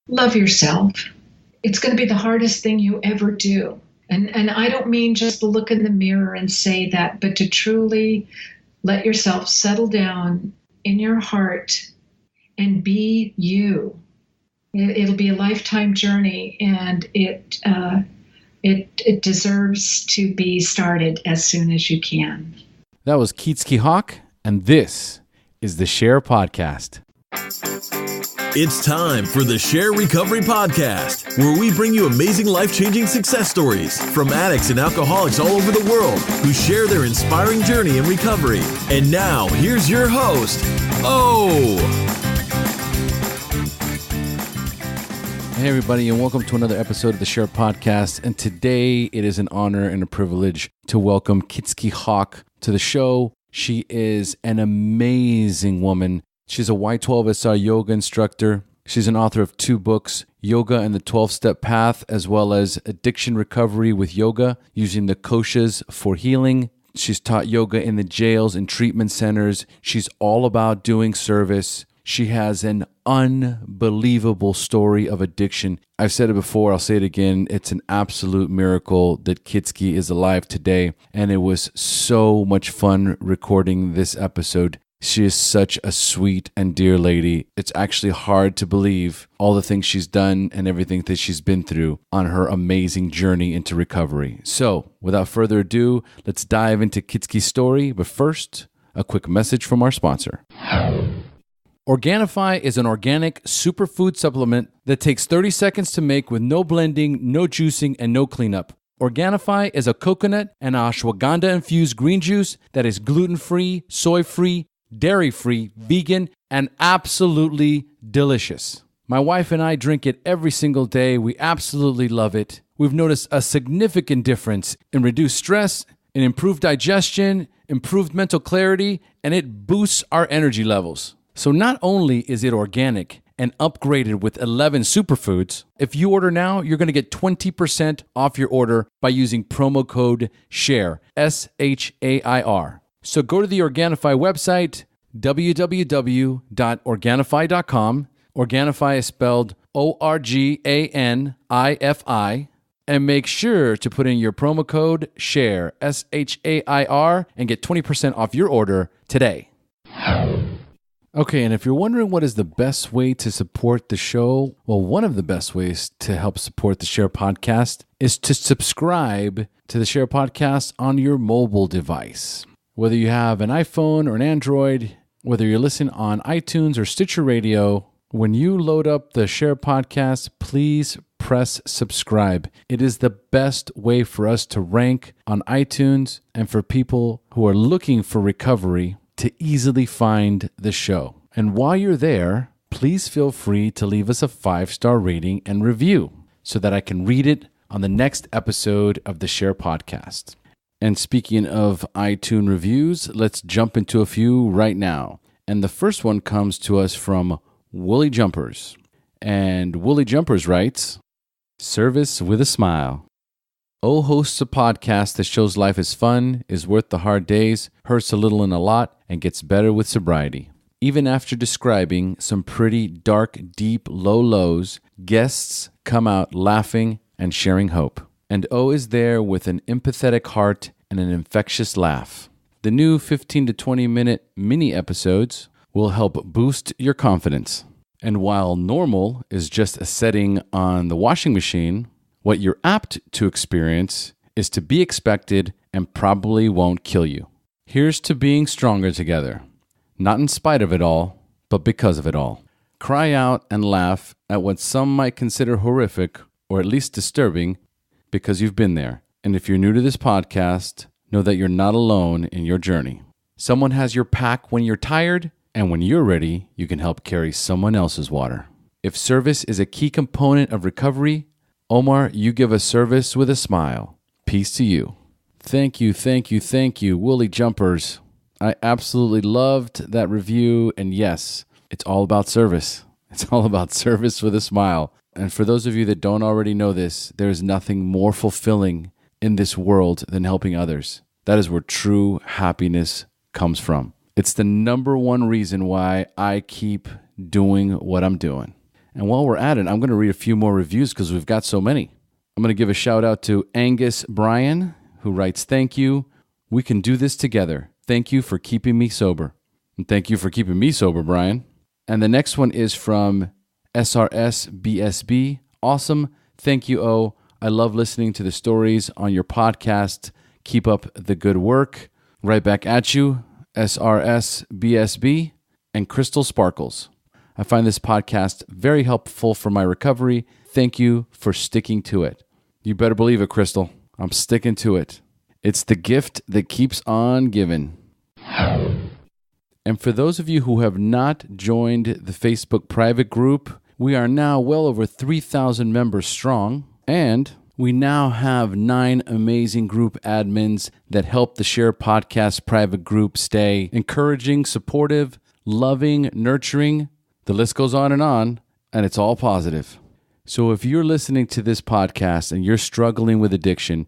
Love yourself. It's going to be the hardest thing you ever do. And I don't mean just to look in the mirror and say that, but to truly let yourself settle down in your heart and be you. It'll be a lifetime journey, and it deserves to be started as soon as you can. That was Kyczy Hawk, and this is the SHAIR Podcast. It's time for the SHAIR Recovery Podcast, where we bring you amazing life-changing success stories from addicts and alcoholics all over the world who share their inspiring journey in recovery. And now, here's your host, O. Hey everybody, and welcome to another episode of the SHAIR Podcast. And today it is an honor and a privilege to welcome Kyczy Hawk to the show. She is an amazing woman. She's a Y12SR yoga instructor. She's an author of 2 books, Yoga and the 12-Step Path, as well as Addiction Recovery with Yoga, using the koshas for healing. She's taught yoga in the jails and treatment centers. She's all about doing service. She has an unbelievable story of addiction. I've said it before, I'll say it again. It's an absolute miracle that Kyczy is alive today, and it was so much fun recording this episode. She is such a sweet and dear lady. It's actually hard to believe all the things she's done and everything that she's been through on her amazing journey into recovery. So, without further ado, let's dive into Kyczy's story. But first, a quick message from our sponsor. Organifi is an organic superfood supplement that takes 30 seconds to make with no blending, no juicing, and no cleanup. Organifi is a coconut and ashwagandha-infused green juice that is gluten-free, soy-free, dairy-free, vegan, and absolutely delicious. My wife and I drink it every single day. We absolutely love it. We've noticed a significant difference in reduced stress, in improved digestion, improved mental clarity, and it boosts our energy levels. So not only is it organic and upgraded with 11 superfoods, if you order now, you're going to get 20% off your order by using promo code SHAIR, SHAIR. So go to the Organifi website, www.organifi.com. Organifi is spelled ORGANIFI, and make sure to put in your promo code SHAIR, SHAIR, and get 20% off your order today. Okay, and if you're wondering what is the best way to support the show, well, one of the best ways to help support the SHAIR Podcast is to subscribe to the SHAIR Podcast on your mobile device. Whether you have an iPhone or an Android, whether you're listening on iTunes or Stitcher Radio, when you load up the SHAIR Podcast, please press subscribe. It is the best way for us to rank on iTunes and for people who are looking for recovery to easily find the show. And while you're there, please feel free to leave us a 5-star rating and review so that I can read it on the next episode of the SHAIR Podcast. And speaking of iTunes reviews, let's jump into a few right now. And the first one comes to us from Woolly Jumpers. And Woolly Jumpers writes, "Service with a smile. O hosts a podcast that shows life is fun, is worth the hard days, hurts a little and a lot, and gets better with sobriety. Even after describing some pretty dark, deep, low lows, guests come out laughing and sharing hope. And O is there with an empathetic heart and an infectious laugh. The new 15 to 20 minute mini episodes will help boost your confidence. And while normal is just a setting on the washing machine, what you're apt to experience is to be expected and probably won't kill you. Here's to being stronger together, not in spite of it all, but because of it all. Cry out and laugh at what some might consider horrific or at least disturbing because you've been there. And if you're new to this podcast, know that you're not alone in your journey. Someone has your pack when you're tired, and when you're ready, you can help carry someone else's water. If service is a key component of recovery, Omar, you give us service with a smile. Peace to you." Thank you, Woolly Jumpers. I absolutely loved that review, and yes, it's all about service. It's all about service with a smile. And for those of you that don't already know this, there is nothing more fulfilling in this world than helping others. That is where true happiness comes from. It's the number one reason why I keep doing what I'm doing. And while we're at it, I'm going to read a few more reviews because we've got so many. I'm going to give a shout out to Angus Bryan, who writes, "Thank you. We can do this together. Thank you for keeping me sober." And thank you for keeping me sober, Brian. And the next one is from SRSBSB. "Awesome. Thank you, O. I love listening to the stories on your podcast. Keep up the good work." Right back at you, SRSBSB. And Crystal Sparkles. "I find this podcast very helpful for my recovery. Thank you for sticking to it." You better believe it, Crystal. I'm sticking to it. It's the gift that keeps on giving. And for those of you who have not joined the Facebook private group, we are now well over 3,000 members strong, and we now have 9 amazing group admins that help the SHAIR Podcast private group stay encouraging, supportive, loving, nurturing. The list goes on, and it's all positive. So if you're listening to this podcast and you're struggling with addiction,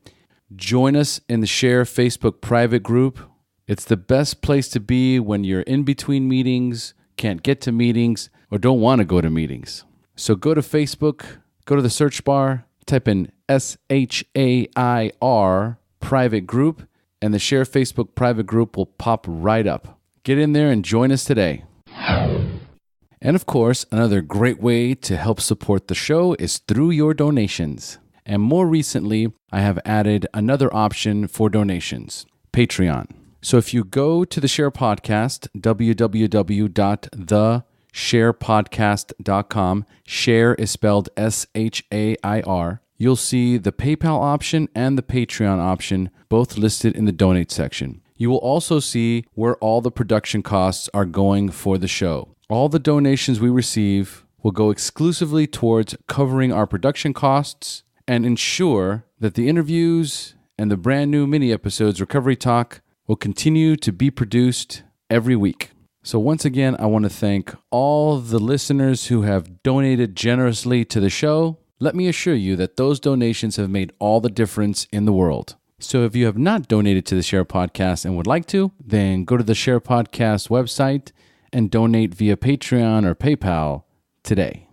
join us in the SHAIR Facebook private group. It's the best place to be when you're in between meetings, can't get to meetings, or don't want to go to meetings. So go to Facebook, go to the search bar, type in SHAIR private group, and the SHAIR Facebook private group will pop right up. Get in there and join us today. And of course, another great way to help support the show is through your donations. And more recently, I have added another option for donations, Patreon. So if you go to the SHAIR Podcast, www.theshairpodcast.com, SHAIR is spelled SHAIR, you'll see the PayPal option and the Patreon option, both listed in the donate section. You will also see where all the production costs are going for the show. All the donations we receive will go exclusively towards covering our production costs and ensure that the interviews and the brand new mini episodes, Recovery Talk, will continue to be produced every week. So once again, I want to thank all the listeners who have donated generously to the show. Let me assure you that those donations have made all the difference in the world. So if you have not donated to the SHAIR Podcast and would like to, then go to the SHAIR Podcast website and donate via Patreon or PayPal today.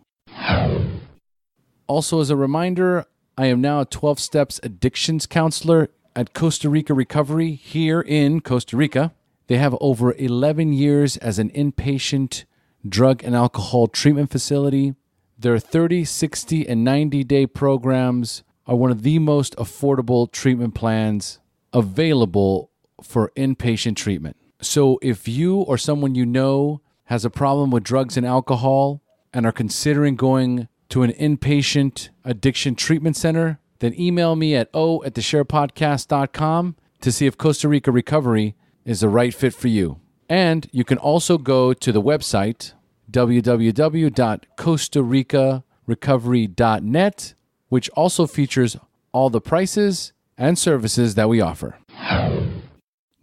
Also, as a reminder, I am now a 12 Steps Addictions Counselor at Costa Rica Recovery here in Costa Rica. They have over 11 years as an inpatient drug and alcohol treatment facility. Their 30, 60, and 90-day programs are one of the most affordable treatment plans available for inpatient treatment. So if you or someone you know has a problem with drugs and alcohol and are considering going to an inpatient addiction treatment center, then email me at o@theshairpodcast.com to see if Costa Rica Recovery is the right fit for you. And you can also go to the website, www.costaricarecovery.net, which also features all the prices and services that we offer.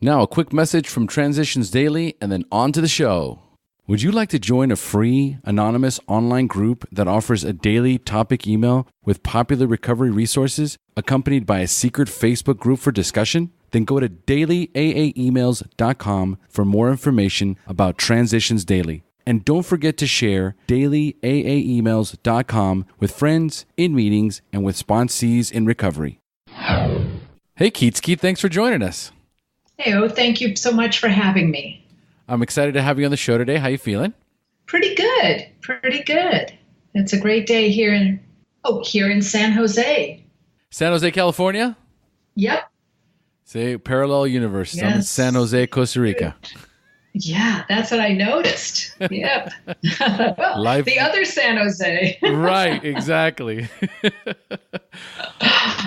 Now, a quick message from Transitions Daily, and then on to the show. Would you like to join a free, anonymous online group that offers a daily topic email with popular recovery resources, accompanied by a secret Facebook group for discussion? Then go to dailyaaemails.com for more information about Transitions Daily. And don't forget to share dailyaaemails.com with friends, in meetings, and with sponsees in recovery. Hey, Kyczy, thanks for joining us. Hey, thank you so much for having me. I'm excited to have you on the show today. How you feeling? Pretty good. It's a great day here in San Jose. San Jose, California? Yep. Say parallel universe. Yes. I'm in San Jose, Costa Rica. Yeah, that's what I noticed. Yep. Well, the other San Jose. Right, exactly.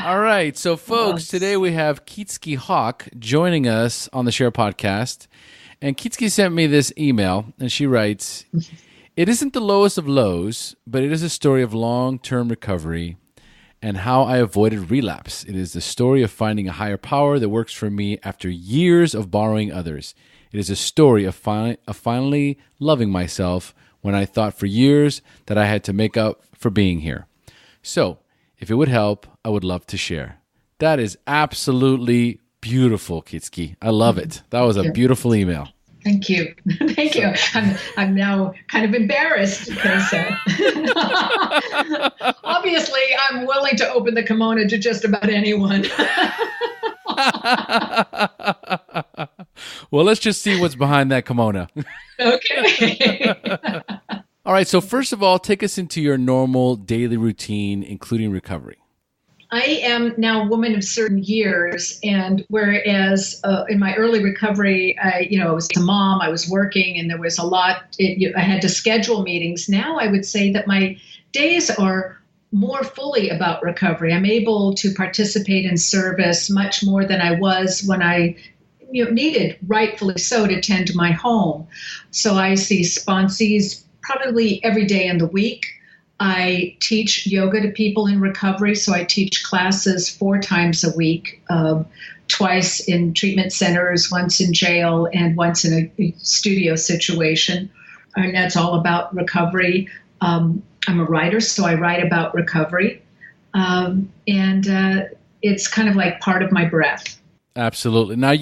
All right, so folks, today we have Kyczy Hawk joining us on the SHAIR Podcast. And Kyczy sent me this email, and she writes, "It isn't the lowest of lows, but it is a story of long-term recovery and how I avoided relapse. It is the story of finding a higher power that works for me after years of borrowing others. It is a story of finally loving myself when I thought for years that I had to make up for being here. So, if it would help, I would love to share." That is absolutely beautiful, Kyczy. I love it. That was a beautiful email. Thank you. Thank you. I'm now kind of embarrassed because Obviously, I'm willing to open the kimono to just about anyone. Well, let's just see what's behind that kimono. Okay. All right. So first of all, take us into your normal daily routine, including recovery. I am now a woman of certain years, and whereas in my early recovery, I was a mom, I was working, and there was a lot. I had to schedule meetings. Now I would say that my days are more fully about recovery. I'm able to participate in service much more than I was when I needed, rightfully so, to tend to my home. So I see sponsees probably every day in the week. I teach yoga to people in recovery, so I teach classes 4 times a week, twice in treatment centers, once in jail, and once in a studio situation. And that's all about recovery. I'm a writer, so I write about recovery. And it's kind of like part of my breath. Absolutely. Now,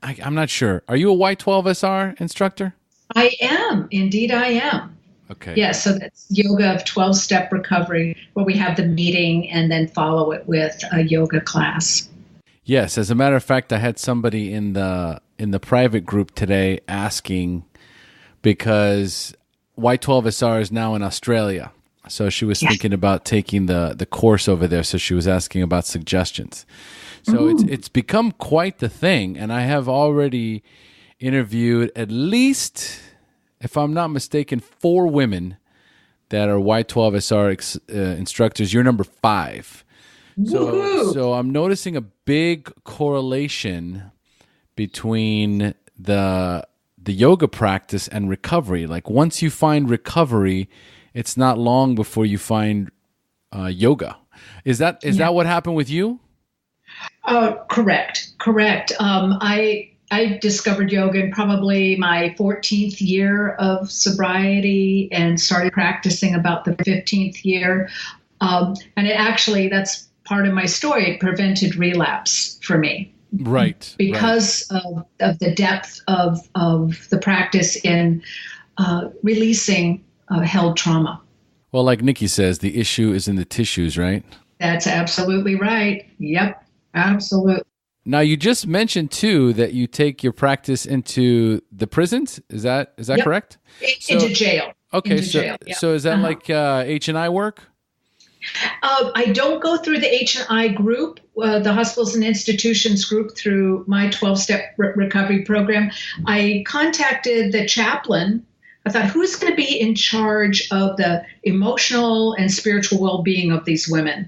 I'm not sure. Are you a Y12SR instructor? I am. Indeed, I am. Okay. Yeah, so that's yoga of 12-step recovery, where we have the meeting and then follow it with a yoga class. Yes, as a matter of fact, I had somebody in the private group today asking, because Y12SR is now in Australia. So she was thinking about taking the course over there. So she was asking about suggestions. So it's become quite the thing. And I have already interviewed at least, if I'm not mistaken, 4 women that are Y12SR instructors. You're number 5. So I'm noticing a big correlation between the yoga practice and recovery. Like once you find recovery, it's not long before you find yoga. Is that what happened with you? Correct. I discovered yoga in probably my 14th year of sobriety and started practicing about the 15th year. And that's part of my story. It prevented relapse for me. Right. Because of the depth of the practice in releasing held trauma. Well, like Nikki says, the issue is in the tissues, right? That's absolutely right. Yep, absolutely. Now, you just mentioned, too, that you take your practice into the prisons. Is that correct? Into jail. Okay, into jail. So is that like H&I work? I don't go through the H&I group, the hospitals and institutions group, through my 12-step recovery program. I contacted the chaplain. I thought, who's going to be in charge of the emotional and spiritual well-being of these women?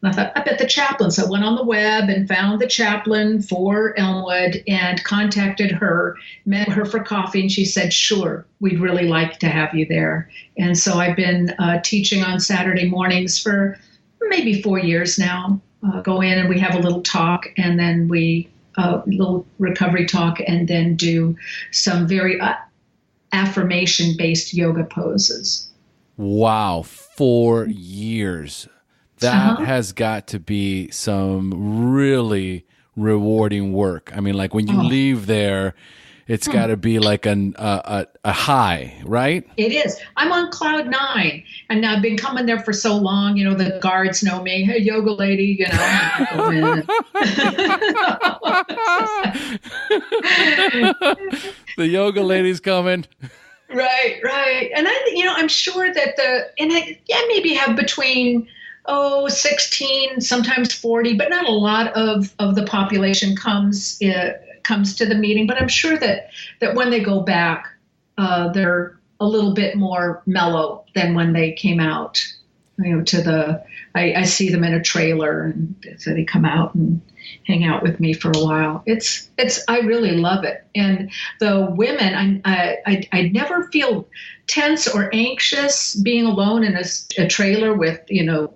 And I thought, I bet the chaplain. So I went on the web and found the chaplain for Elmwood and contacted her, met her for coffee, and she said, sure, we'd really like to have you there. And so I've been teaching on Saturday mornings for maybe 4 years now. Go in and we have a little talk, and then little recovery talk, and then do some very affirmation-based yoga poses. Wow, 4 years. That has got to be some really rewarding work. I mean, like when you leave there, it's got to be like a high, right? It is. I'm on cloud 9, and I've been coming there for so long. The guards know me. Hey, yoga lady, The yoga lady's coming. Right. And I'm sure that I maybe have between 16, sometimes 40, but not a lot of the population comes to the meeting. But I'm sure that when they go back, they're a little bit more mellow than when they came out. I see them in a trailer, and so they come out and hang out with me for a while. I really love it. And the women, I never feel tense or anxious being alone in a trailer with the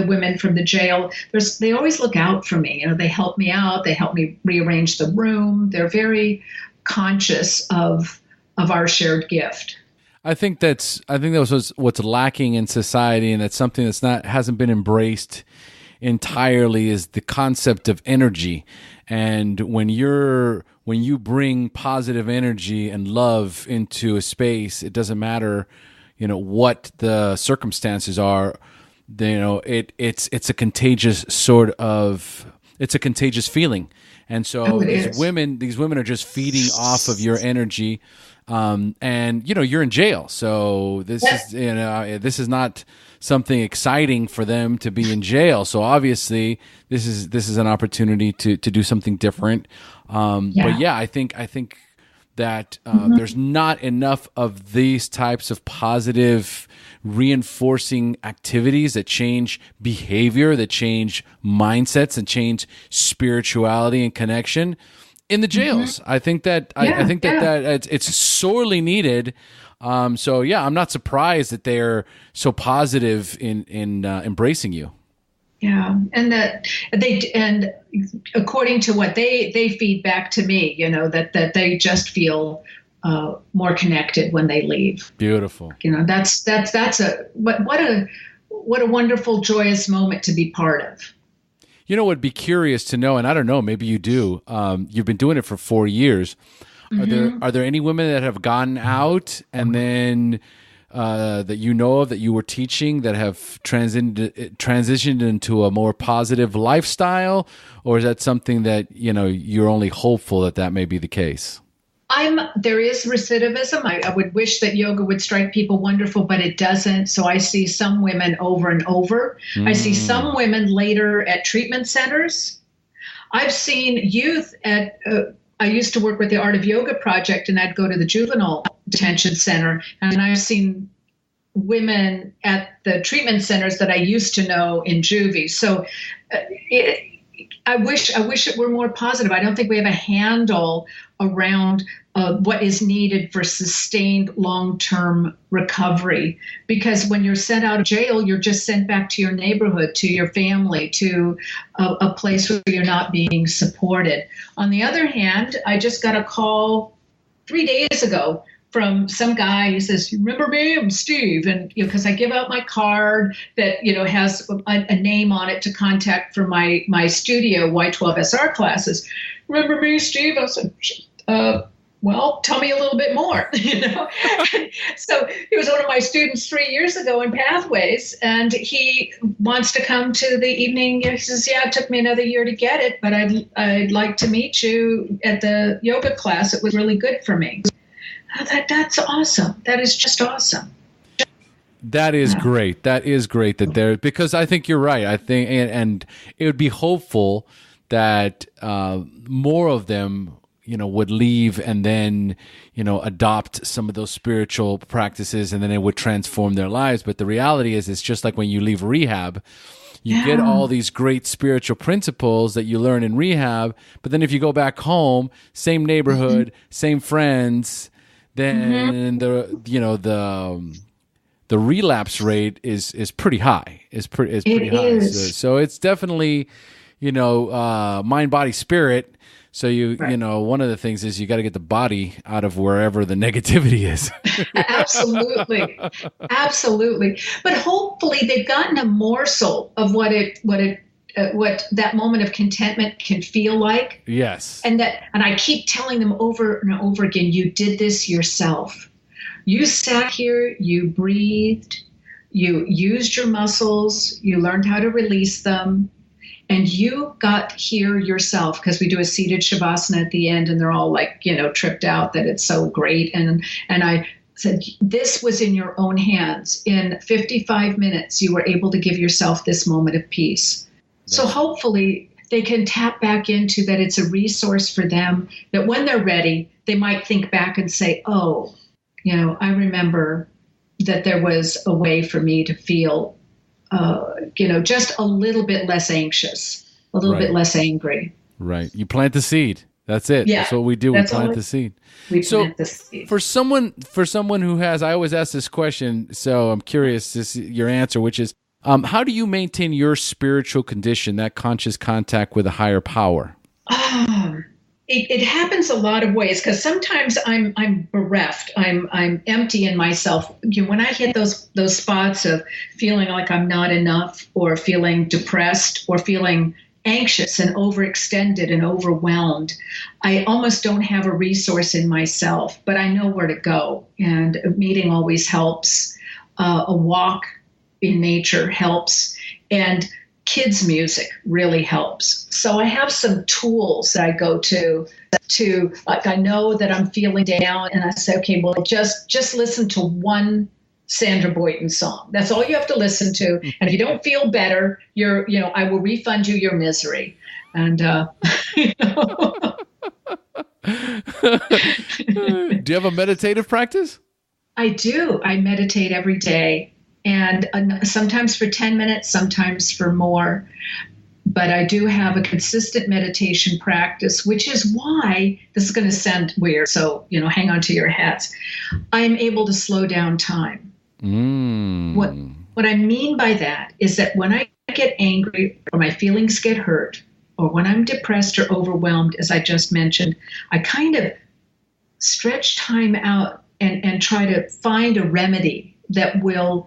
women from the jail. They always look out for me. They help me out. They help me rearrange the room. They're very conscious of our shared gift. I think that was what's lacking in society, and that's something hasn't been embraced entirely, is the concept of energy. And when you bring positive energy and love into a space, it doesn't matter, what the circumstances are, it's a contagious it's a contagious feeling. And so these women are just feeding off of your energy. And you're in jail. So this is not something exciting for them to be in jail. So obviously this is an opportunity to do something different. But yeah, I think that there's not enough of these types of positive reinforcing activities that change behavior, that change mindsets, and change spirituality and connection in the jails. I think that that it's sorely needed. So yeah, I'm not surprised that they're so positive in embracing you. Yeah, and according to what they feed back to me, that they just feel more connected when they leave. Beautiful. That's what a wonderful, joyous moment to be part of. Would be curious to know, and I don't know, maybe you do. You've been doing it for 4 years. Are there any women that have gotten out and then that you know of that you were teaching that have transitioned into a more positive lifestyle, or is that something that you're only hopeful that may be the case? There is recidivism. I would wish that yoga would strike people wonderful, but it doesn't. So I see some women over and over. I see some women later at treatment centers. I've seen youth at, I used to work with the Art of Yoga Project, and I'd go to the juvenile detention center, and I've seen women at the treatment centers that I used to know in juvie. So I wish it were more positive. I don't think we have a handle around what is needed for sustained long-term recovery. Because when you're sent out of jail, you're just sent back to your neighborhood, to your family, to a place where you're not being supported. On the other hand, I just got a call 3 days ago from some guy. He says, "Remember me? I'm Steve." And because I give out my card that has a name on it to contact for my studio Y12SR classes. "Remember me, Steve?" I said, "Well, tell me a little bit more." So he was one of my students 3 years ago in Pathways, and he wants to come to the evening. He says, "Yeah, it took me another year to get it, but I'd like to meet you at the yoga class. It was really good for me." That's awesome. That is just awesome. That is great. That is great that they're, because I think you're right. I think, and it would be hopeful that more of them, would leave and then, adopt some of those spiritual practices, and then it would transform their lives. But the reality is, it's just like when you leave rehab, you get all these great spiritual principles that you learn in rehab, but then if you go back home, same neighborhood, same friends, then the relapse rate is pretty high. It's pretty high. So it's definitely, mind, body, spirit. So one of the things is you got to get the body out of wherever the negativity is. Absolutely. But hopefully they've gotten a morsel of what that moment of contentment can feel like. Yes. And I keep telling them over and over again, you did this yourself. You sat here, you breathed, you used your muscles, you learned how to release them, and you got here yourself, because we do a seated shavasana at the end, and they're all like, tripped out that it's so great. And I said, this was in your own hands. In 55 minutes, you were able to give yourself this moment of peace. So hopefully they can tap back into that. It's a resource for them, that when they're ready, they might think back and say, oh, I remember that there was a way for me to feel, just a little bit less anxious, a little bit less angry. Right. You plant the seed. That's it. Yeah, that's what we do. We plant the seed. For someone who has, I always ask this question, so I'm curious your answer, which is, how do you maintain your spiritual condition, that conscious contact with a higher power? It happens a lot of ways, because sometimes I'm bereft. I'm empty in myself. When I hit those spots of feeling like I'm not enough, or feeling depressed, or feeling anxious and overextended and overwhelmed, I almost don't have a resource in myself, but I know where to go. And a meeting always helps. a walk in nature helps, and kids' music really helps. So I have some tools that I go to like, I know that I'm feeling down, and I say, okay, well, just listen to one Sandra Boynton song. That's all you have to listen to. And if you don't feel better, I will refund you your misery. And Do you have a meditative practice? I do. I meditate every day, and sometimes for 10 minutes, sometimes for more. But I do have a consistent meditation practice, which is why this is going to sound weird. So, hang on to your hats. I'm able to slow down time. What I mean by that is that when I get angry or my feelings get hurt, or when I'm depressed or overwhelmed, as I just mentioned, I kind of stretch time out and try to find a remedy that will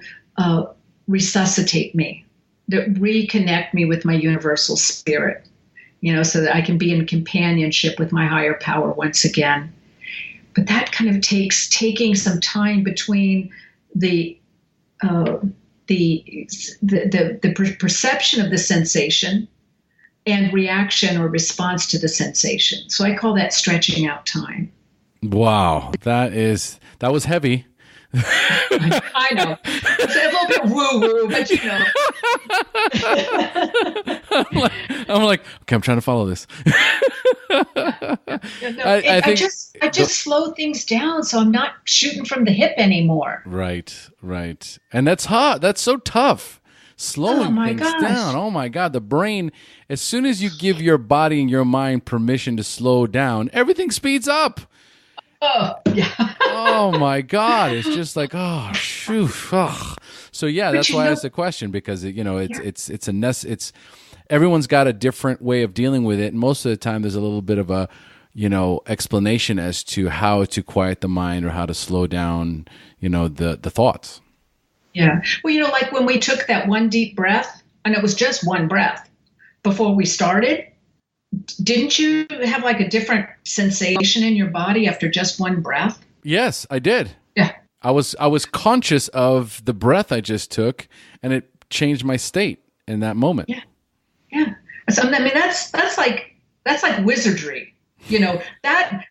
resuscitate me, that reconnect me with my universal spirit, so that I can be in companionship with my higher power once again. But that kind of takes taking some time between the perception of the sensation and reaction or response to the sensation. So I call that stretching out time. Wow, that was heavy. I know. It's a little bit woo-woo, but I'm like, okay, I'm trying to follow this. I just slow things down so I'm not shooting from the hip anymore. Right. And that's hard. That's so tough. Slowing things down. Oh my God. The brain, as soon as you give your body and your mind permission to slow down, everything speeds up. Oh, yeah. Oh my God. It's just like, oh, shoot. Oh. So yeah, that's why I asked the question, because it's everyone's got a different way of dealing with it. And most of the time there's a little bit of a, explanation as to how to quiet the mind or how to slow down, the thoughts. Yeah. Well, like when we took that one deep breath, and it was just one breath before we started, didn't you have like a different sensation in your body after just one breath? Yes, I did. Yeah. I was conscious of the breath I just took, and it changed my state in that moment. Yeah. Yeah. So, I mean, that's like wizardry.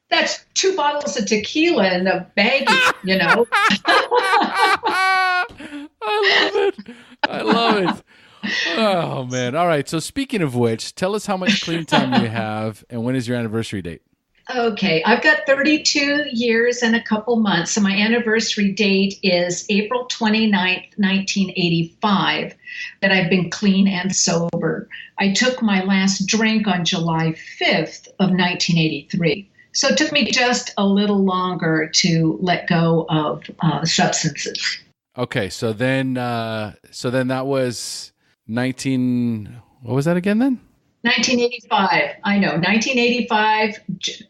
That's 2 bottles of tequila in a baggie, I love it. Oh, man. All right. So speaking of which, tell us how much clean time you have, and when is your anniversary date? Okay. I've got 32 years and a couple months. So my anniversary date is April 29th, 1985, that I've been clean and sober. I took my last drink on July 5th of 1983. So it took me just a little longer to let go of substances. Okay. So then that was what was that again then? 1985. I know. 1985,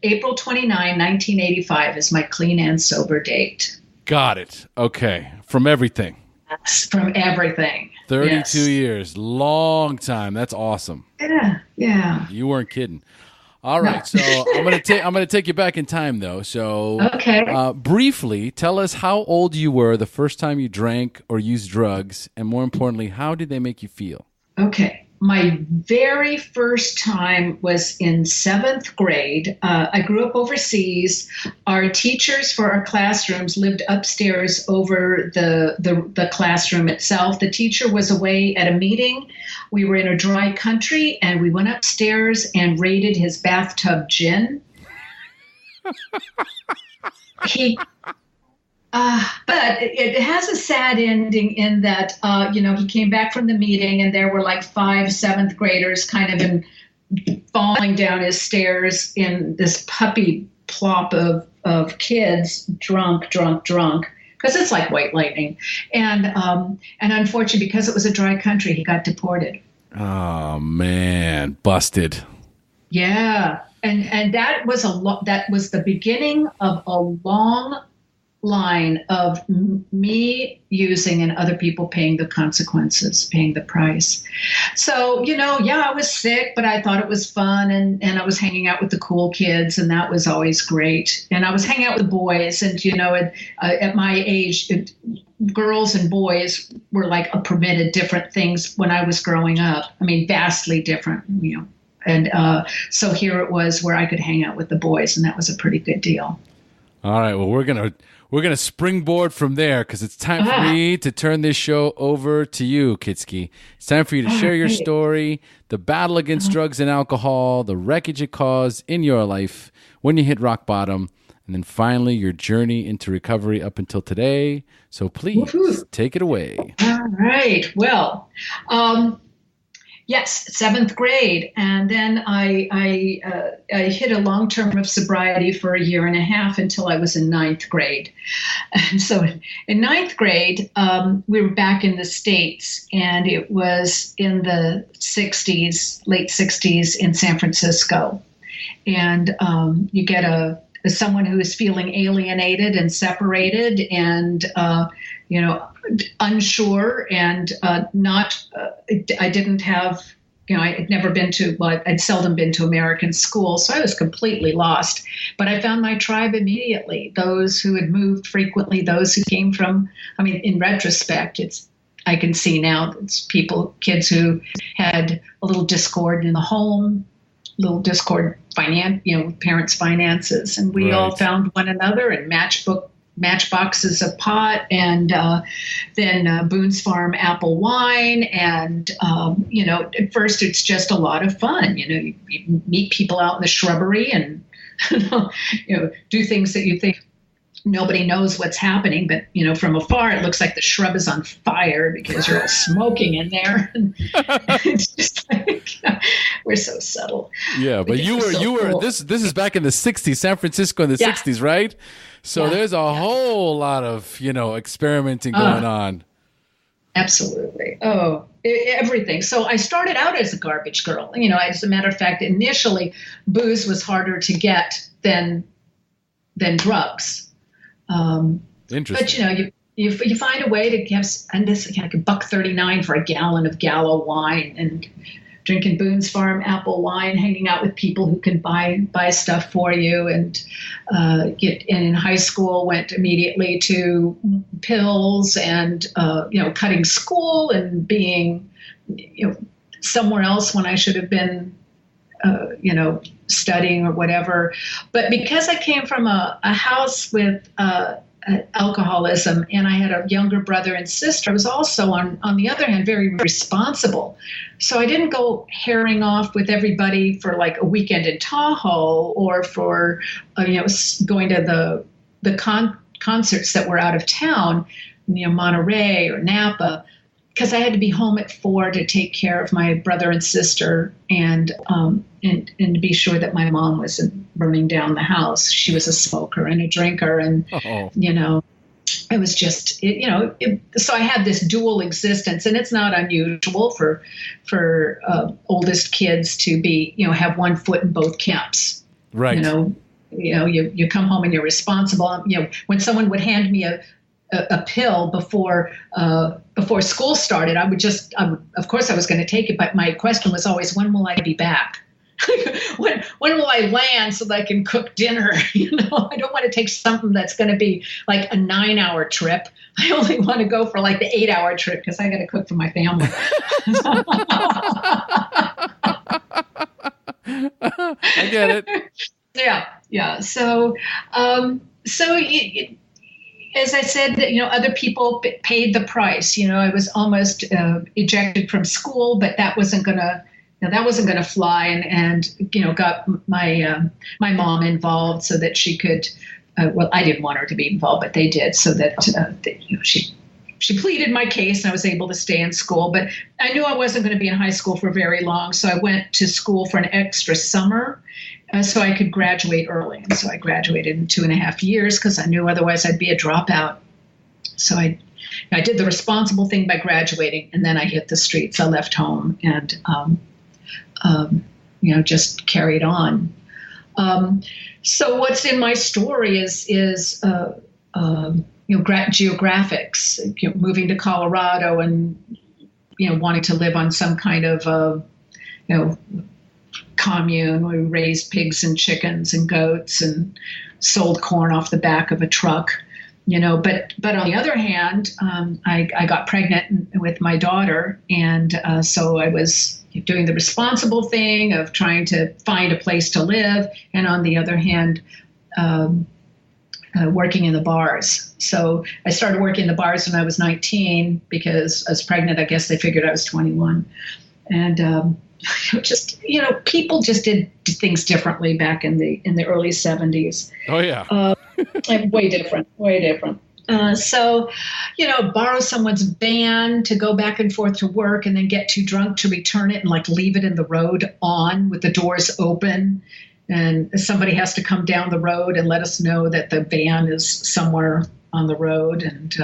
April 29, 1985 is my clean and sober date. Got it. Okay. From everything. Yes, from everything. 32 years. Long time. That's awesome. Yeah. You weren't kidding. All right. No. So I'm gonna take you back in time though. So okay. Briefly, tell us how old you were the first time you drank or used drugs, and more importantly, how did they make you feel? Okay. My very first time was in 7th grade. I grew up overseas. Our teachers for our classrooms lived upstairs over the classroom itself. The teacher was away at a meeting. We were in a dry country, and we went upstairs and raided his bathtub gin. But it has a sad ending in that, he came back from the meeting, and there were like 5 7th graders kind of falling down his stairs in this puppy plop of kids, drunk, because it's like white lightning. And unfortunately, because it was a dry country, he got deported. Oh, man. Busted. Yeah. And that was the beginning of a long line of me using and other people paying the consequences, paying the price. So, I was sick, but I thought it was fun, and I was hanging out with the cool kids, and that was always great. And I was hanging out with boys, and, at my age, girls and boys were like permitted different things when I was growing up. I mean, vastly different, And so here it was where I could hang out with the boys, and that was a pretty good deal. All right. Well, we're gonna springboard from there because it's time for me to turn this show over to you, Kyczy. It's time for you to share your story, the battle against drugs and alcohol, the wreckage it caused in your life when you hit rock bottom, and then finally your journey into recovery up until today. So please take it away. All right. Well, yes, 7th grade. And then I hit a long term of sobriety for a year and a half until I was in 9th grade. And so in 9th grade, we were back in the States, and it was in the 60s, late 60s in San Francisco. And you get someone who is feeling alienated and separated and, unsure and I didn't have, I had never been I'd seldom been to American school, so I was completely lost. But I found my tribe immediately, those who had moved frequently, those who came from, in retrospect, I can see now, it's kids who had a little discord in the home, little discord parents' finances, and we all found one another in matchboxes of pot, and then Boone's Farm apple wine, and at first it's just a lot of fun. You meet people out in the shrubbery, and do things that you think nobody knows what's happening, but from afar it looks like the shrub is on fire because you're all smoking in there. And it's just like we're so subtle. Yeah, but you were cool. This is back in the 60s, San Francisco in the 60s, right? So there's a whole lot of experimenting going on. Absolutely. Oh, everything. So I started out as a garbage girl. As a matter of fact, initially booze was harder to get than drugs. Interesting. But you find a way to get, and this like $1.39 for a gallon of Gallo wine, and drinking Boone's Farm apple wine, hanging out with people who can buy stuff for you, and in high school went immediately to pills and cutting school and being somewhere else when I should have been studying or whatever. But because I came from a house with alcoholism, and I had a younger brother and sister, I was also on the other hand very responsible. So I didn't go herring off with everybody for like a weekend in Tahoe, or for going to the concerts that were out of town, Monterey or Napa, because I had to be home at 4 to take care of my brother and sister, and to be sure that my mom wasn't burning down the house. She was a smoker and a drinker, and it was just so I had this dual existence, and it's not unusual for oldest kids to be have one foot in both camps. Right. You come home and you're responsible. When someone would hand me a pill before school started, I would of course I was going to take it, but my question was always, when will I be back? when will I land so that I can cook dinner? I don't want to take something that's going to be like a 9-hour trip. I only want to go for like the 8-hour trip because I got to cook for my family. I get it. Yeah. So as I said, that other people paid the price. I was almost ejected from school, but that wasn't gonna fly, and got my mom involved so that she could. I didn't want her to be involved, but they did, so that she pleaded my case, and I was able to stay in school. But I knew I wasn't going to be in high school for very long, so I went to school for an extra summer. So I could graduate early. And so I graduated in 2.5 years because I knew otherwise I'd be a dropout. So I did the responsible thing by graduating, and then I hit the streets. I left home and, just carried on. So what's in my story is geographics, moving to Colorado and, wanting to live on some kind of, commune. We raised pigs and chickens and goats and sold corn off the back of a truck, But on the other hand, I got pregnant with my daughter, and so I was doing the responsible thing of trying to find a place to live, and on the other hand, working in the bars. So I started working in the bars when I was 19 because I was pregnant. I guess they figured I was 21, and people just did things differently back in the early 70s. Oh yeah. Way different. So, borrow someone's van to go back and forth to work and then get too drunk to return it and like leave it in the road on with the doors open. And somebody has to come down the road and let us know that the van is somewhere on the road. And,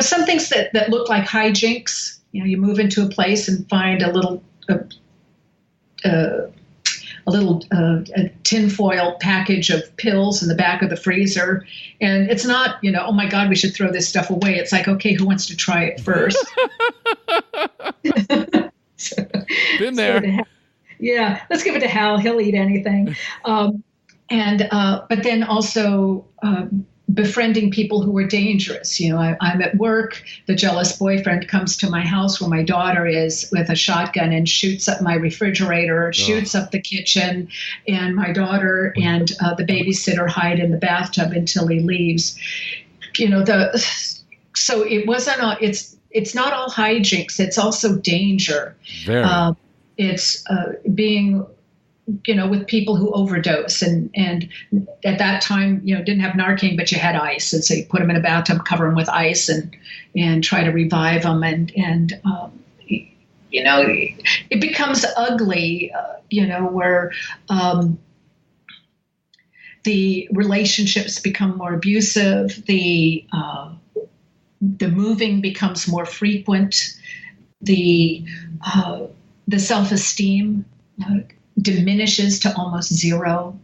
some things that look like hijinks. You move into a place and find a little tinfoil package of pills in the back of the freezer. And it's not, oh my God, we should throw this stuff away. It's like, okay, who wants to try it first? Been there. Yeah, let's give it to Hal. He'll eat anything. But then also befriending people who are dangerous. I'm at work. The jealous boyfriend comes to my house where my daughter is with a shotgun and shoots up my refrigerator, shoots up the kitchen, and my daughter and the babysitter hide in the bathtub until he leaves. So it wasn't. It's not all hijinks. It's also danger. Very. It's being, with people who overdose. And at that time, didn't have Narcan, but you had ice. And so you put them in a bathtub, cover them with ice and try to revive them. And it becomes ugly, where the relationships become more abusive. The moving becomes more frequent. The self-esteem diminishes to almost zero.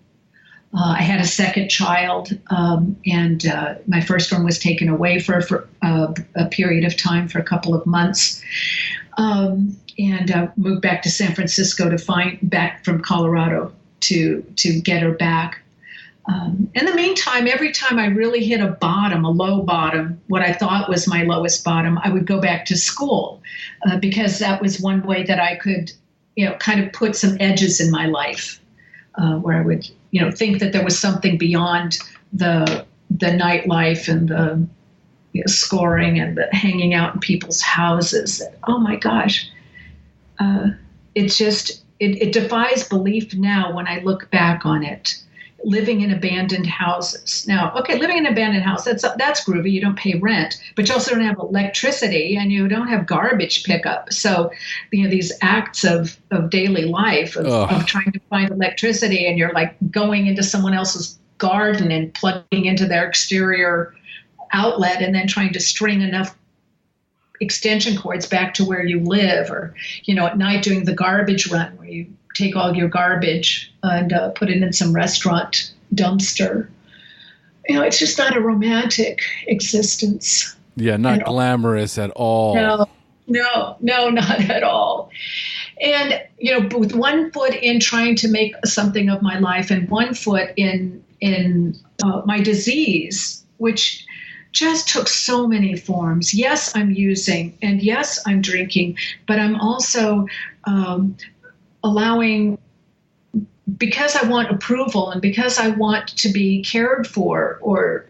I had a second child, and my first one was taken away for a period of time, for a couple of months, and moved back to San Francisco back from Colorado to get her back. In the meantime, every time I really hit a low bottom, what I thought was my lowest bottom, I would go back to school because that was one way that I could, kind of put some edges in my life where I would, think that there was something beyond the nightlife and the scoring and the hanging out in people's houses. Oh my gosh. It defies belief now when I look back on it. Living in abandoned houses. Now, okay, living in an abandoned house, that's groovy. You don't pay rent, but you also don't have electricity and you don't have garbage pickup. So, these acts of daily life of trying to find electricity, and you're like going into someone else's garden and plugging into their exterior outlet and then trying to string enough extension cords back to where you live, or, at night doing the garbage run where you take all your garbage and put it in some restaurant dumpster. It's just not a romantic existence. Yeah, not glamorous at all. No, not at all. And, with one foot in trying to make something of my life and one foot in my disease, which just took so many forms. Yes, I'm using, and yes, I'm drinking, but I'm also allowing, because I want approval and because I want to be cared for or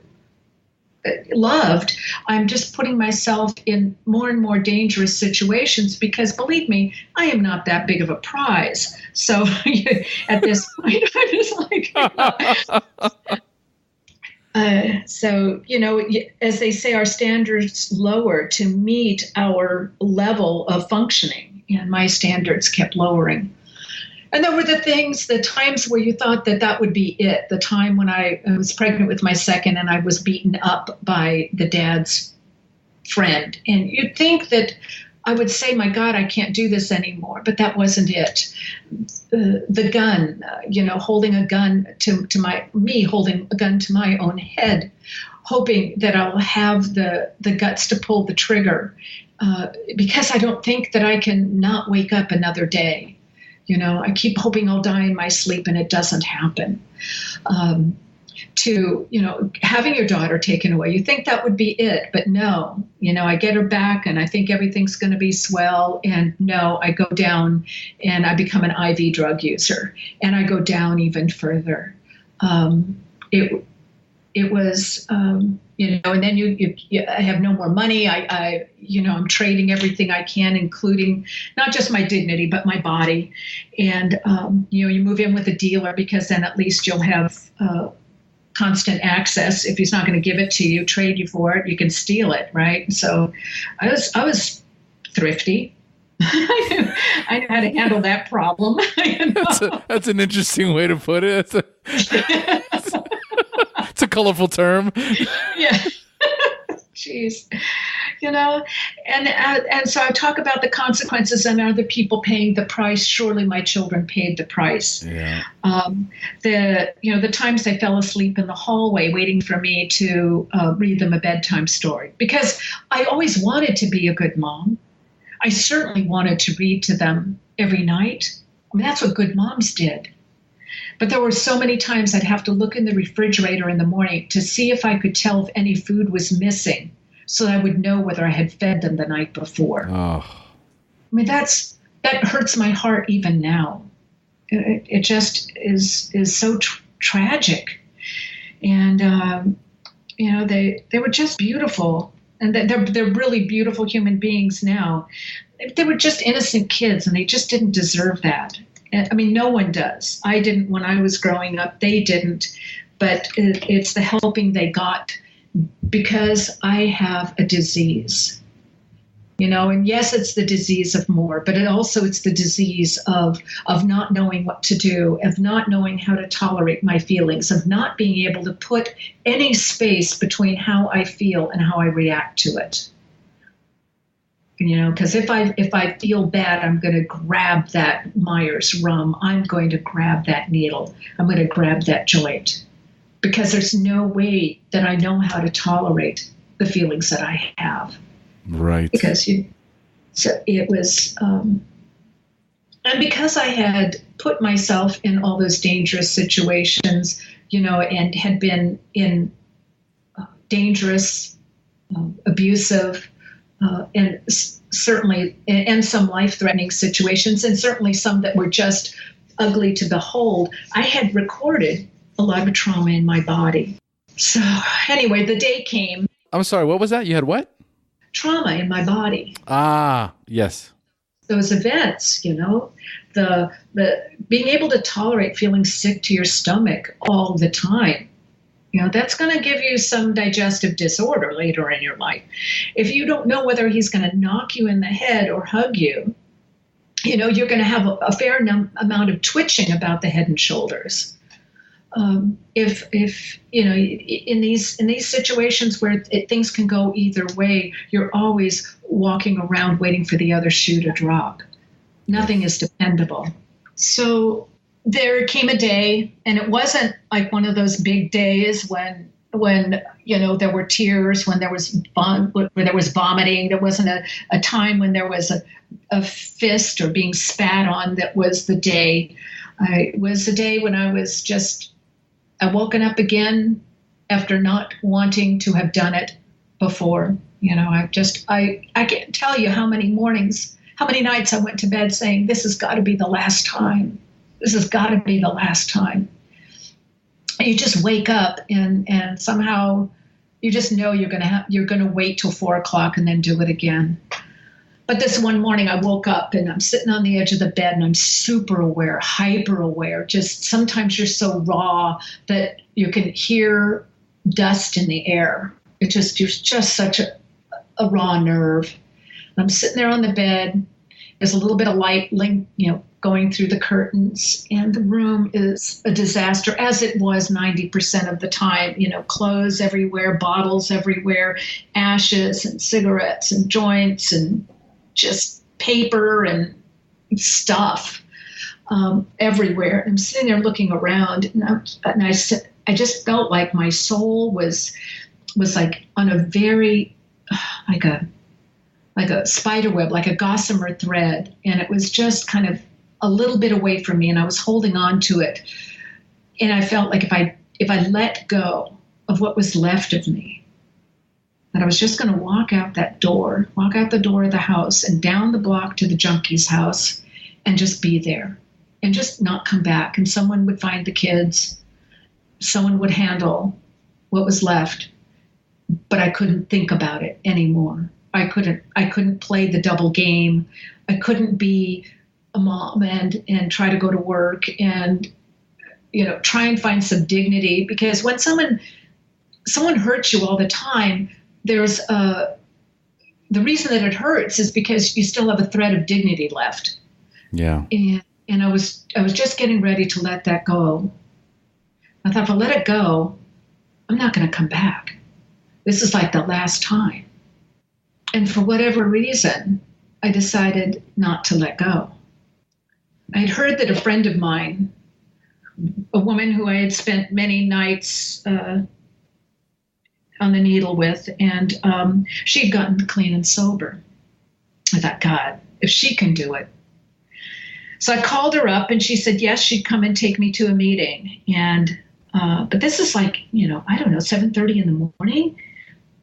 loved, I'm just putting myself in more and more dangerous situations because, believe me, I am not that big of a prize. So at this point, I'm just like, so, as they say, our standards lower to meet our level of functioning, and my standards kept lowering. And there were the times where you thought that would be it. The time when I was pregnant with my second and I was beaten up by the dad's friend. And you'd think that I would say, my God, I can't do this anymore. But that wasn't it. The gun, holding a gun holding a gun to my own head, hoping that I'll have the guts to pull the trigger because I don't think that I can not wake up another day. I keep hoping I'll die in my sleep, and it doesn't happen. to, having your daughter taken away. You think that would be it, but no, I get her back and I think everything's going to be swell. And no, I go down and I become an IV drug user, and I go down even further. It was, and then I have no more money. I'm trading everything I can, including not just my dignity, but my body. And, you move in with a dealer because then at least you'll have constant access. If he's not going to give it to you, trade you for it, you can steal it. Right. So I was thrifty. I knew how to handle that problem. That's an interesting way to put it. It's a colorful term. Yeah. Jeez. And so I talk about the consequences and other people paying the price. Surely my children paid the price. Yeah. The times they fell asleep in the hallway waiting for me to read them a bedtime story, because I always wanted to be a good mom. I certainly wanted to read to them every night. I mean, that's what good moms did. But there were so many times I'd have to look in the refrigerator in the morning to see if I could tell if any food was missing, so that I would know whether I had fed them the night before. Oh. I mean, that hurts my heart even now. It just is so tragic. And, they were just beautiful. And they're really beautiful human beings now. They were just innocent kids, and they just didn't deserve that. I mean, no one does. I didn't when I was growing up. They didn't. But it's the helping they got because I have a disease. And yes, it's the disease of more, but it's the disease of not knowing what to do, of not knowing how to tolerate my feelings, of not being able to put any space between how I feel and how I react to it. Because if I feel bad, I'm going to grab that Myers rum. I'm going to grab that needle. I'm going to grab that joint, because there's no way that I know how to tolerate the feelings that I have. Right. Because so it was, and because I had put myself in all those dangerous situations, and had been in dangerous, abusive, and certainly, and some life-threatening situations, and certainly some that were just ugly to behold, I had recorded a lot of trauma in my body. So anyway, the day came. I'm sorry, what was that? You had what? Trauma in my body. Ah, yes. Those events, the being able to tolerate feeling sick to your stomach all the time, that's going to give you some digestive disorder later in your life. If you don't know whether he's going to knock you in the head or hug you, you're going to have a fair amount of twitching about the head and shoulders. If in these situations where things can go either way, you're always walking around waiting for the other shoe to drop. Nothing is dependable. So there came a day, and it wasn't like one of those big days when there were tears, when there was vomiting. There wasn't a time when there was a fist or being spat on. That was the day. It was the day when I was I woken up again after not wanting to have done it before. I can't tell you how many mornings, how many nights I went to bed saying, this has got to be the last time. This has got to be the last time. And you just wake up and somehow you just know you're going to wait till 4:00 and then do it again. But this one morning I woke up and I'm sitting on the edge of the bed and I'm super aware, hyper aware. Just sometimes you're so raw that you can hear dust in the air. You're just such a raw nerve. And I'm sitting there on the bed. There's a little bit of light, going through the curtains, and the room is a disaster, as it was 90% of the time. Clothes everywhere, bottles everywhere, ashes and cigarettes and joints and just paper and stuff everywhere. And I'm sitting there looking around, and I just felt like my soul was like on a very like a spider web, like a gossamer thread, and it was just kind of a little bit away from me, and I was holding on to it. And I felt like if I let go of what was left of me, that I was just going to walk out the door of the house and down the block to the junkie's house and just be there and just not come back. And someone would find the kids, someone would handle what was left, but I couldn't think about it anymore. I couldn't play the double game. I couldn't be a mom and try to go to work and, try and find some dignity, because when someone hurts you all the time, there's the reason that it hurts is because you still have a thread of dignity left. Yeah. And I was just getting ready to let that go. I thought, if I let it go, I'm not going to come back. This is like the last time. And for whatever reason, I decided not to let go. I had heard that a friend of mine, a woman who I had spent many nights on the needle with, and she had gotten clean and sober. I thought, God, if she can do it. So I called her up, and she said, yes, she'd come and take me to a meeting. And but this is like, I don't know, 7:30 in the morning.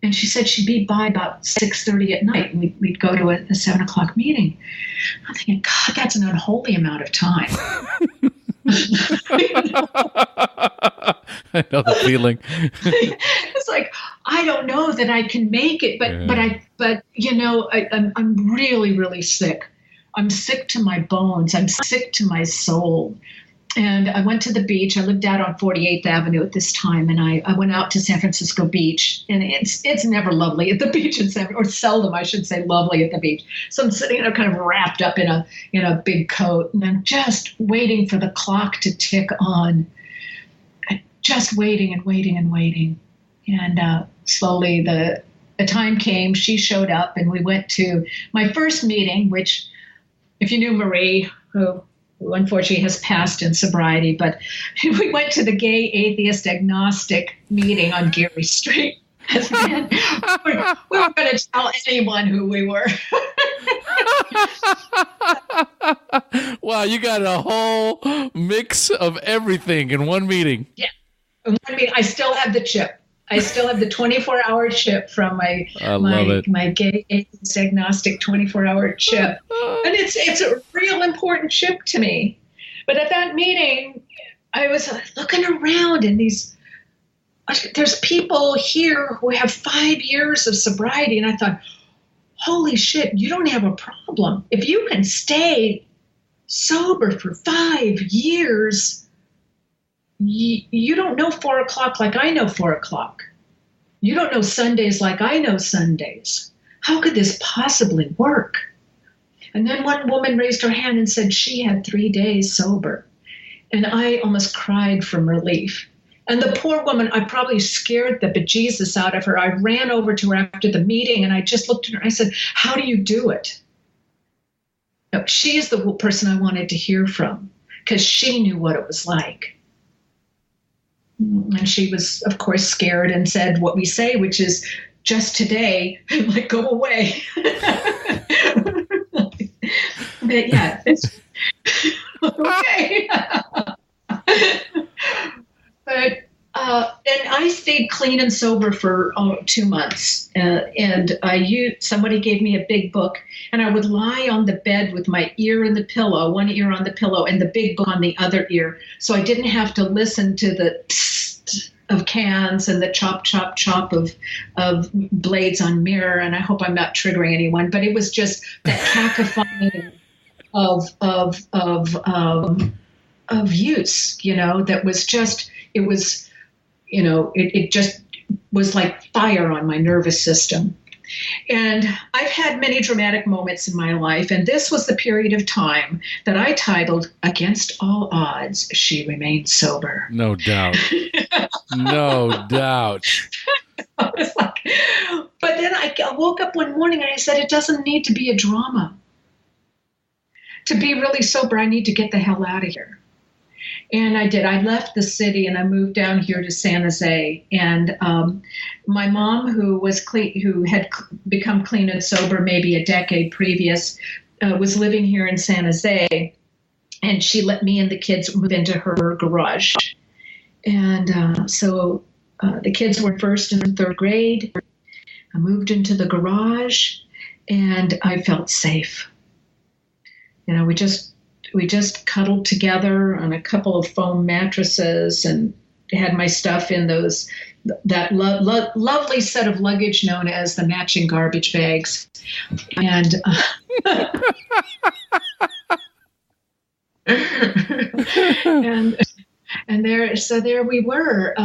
And she said she'd be by about 6:30 at night, and we'd go to a 7 o'clock meeting. I'm thinking, God, that's an unholy amount of time. I know the feeling. It's like, I don't know that I can make it, but I'm really, really sick. I'm sick to my bones. I'm sick to my soul. And I went to the beach. I lived out on 48th Avenue at this time, and I went out to San Francisco Beach, and it's never lovely at the beach or seldom, I should say, lovely at the beach. So I'm sitting there kind of wrapped up in a big coat, and I'm just waiting for the clock to tick on, just waiting and waiting and waiting. And slowly the time came. She showed up, and we went to my first meeting, which, if you knew Marie, who unfortunately has passed in sobriety, but we went to the gay atheist agnostic meeting on Geary Street. And we weren't going to tell anyone who we were. Wow, you got a whole mix of everything in one meeting. Yeah. I still have the chip. I still have the 24-hour chip from my gay atheist agnostic 24-hour chip. And it's a real important chip to me. But at that meeting, I was looking around, and there's people here who have 5 years of sobriety. And I thought, holy shit, you don't have a problem. If you can stay sober for 5 years, you don't know 4 o'clock like I know 4 o'clock. You don't know Sundays like I know Sundays. How could this possibly work? And then one woman raised her hand and said she had 3 days sober. And I almost cried from relief. And the poor woman, I probably scared the bejesus out of her. I ran over to her after the meeting, and I just looked at her. I said, how do you do it? No, she is the person I wanted to hear from, because she knew what it was like. And she was, of course, scared and said what we say, which is, just today, go away. But yeah, it's okay. But and I stayed clean and sober for 2 months, and somebody gave me a big book, and I would lie on the bed with my ear in the pillow, one ear on the pillow, and the big book on the other ear, so I didn't have to listen to the psst of cans and the chop, chop, chop of blades on mirror. And I hope I'm not triggering anyone, but it was just that cacophony of use, that was just, it was, it just was like fire on my nervous system. And I've had many dramatic moments in my life, and this was the period of time that I titled, Against All Odds, She Remained Sober. No doubt. No doubt. I was like, but then I woke up one morning and I said, it doesn't need to be a drama. To be really sober, I need to get the hell out of here. And I did. I left the city and I moved down here to San Jose. And my mom, who had become clean and sober maybe a decade previous, was living here in San Jose. And she let me and the kids move into her garage. And so the kids were first and third grade. I moved into the garage, and I felt safe. We just cuddled together on a couple of foam mattresses and had my stuff in that lovely set of luggage known as the matching garbage bags. And and there we were.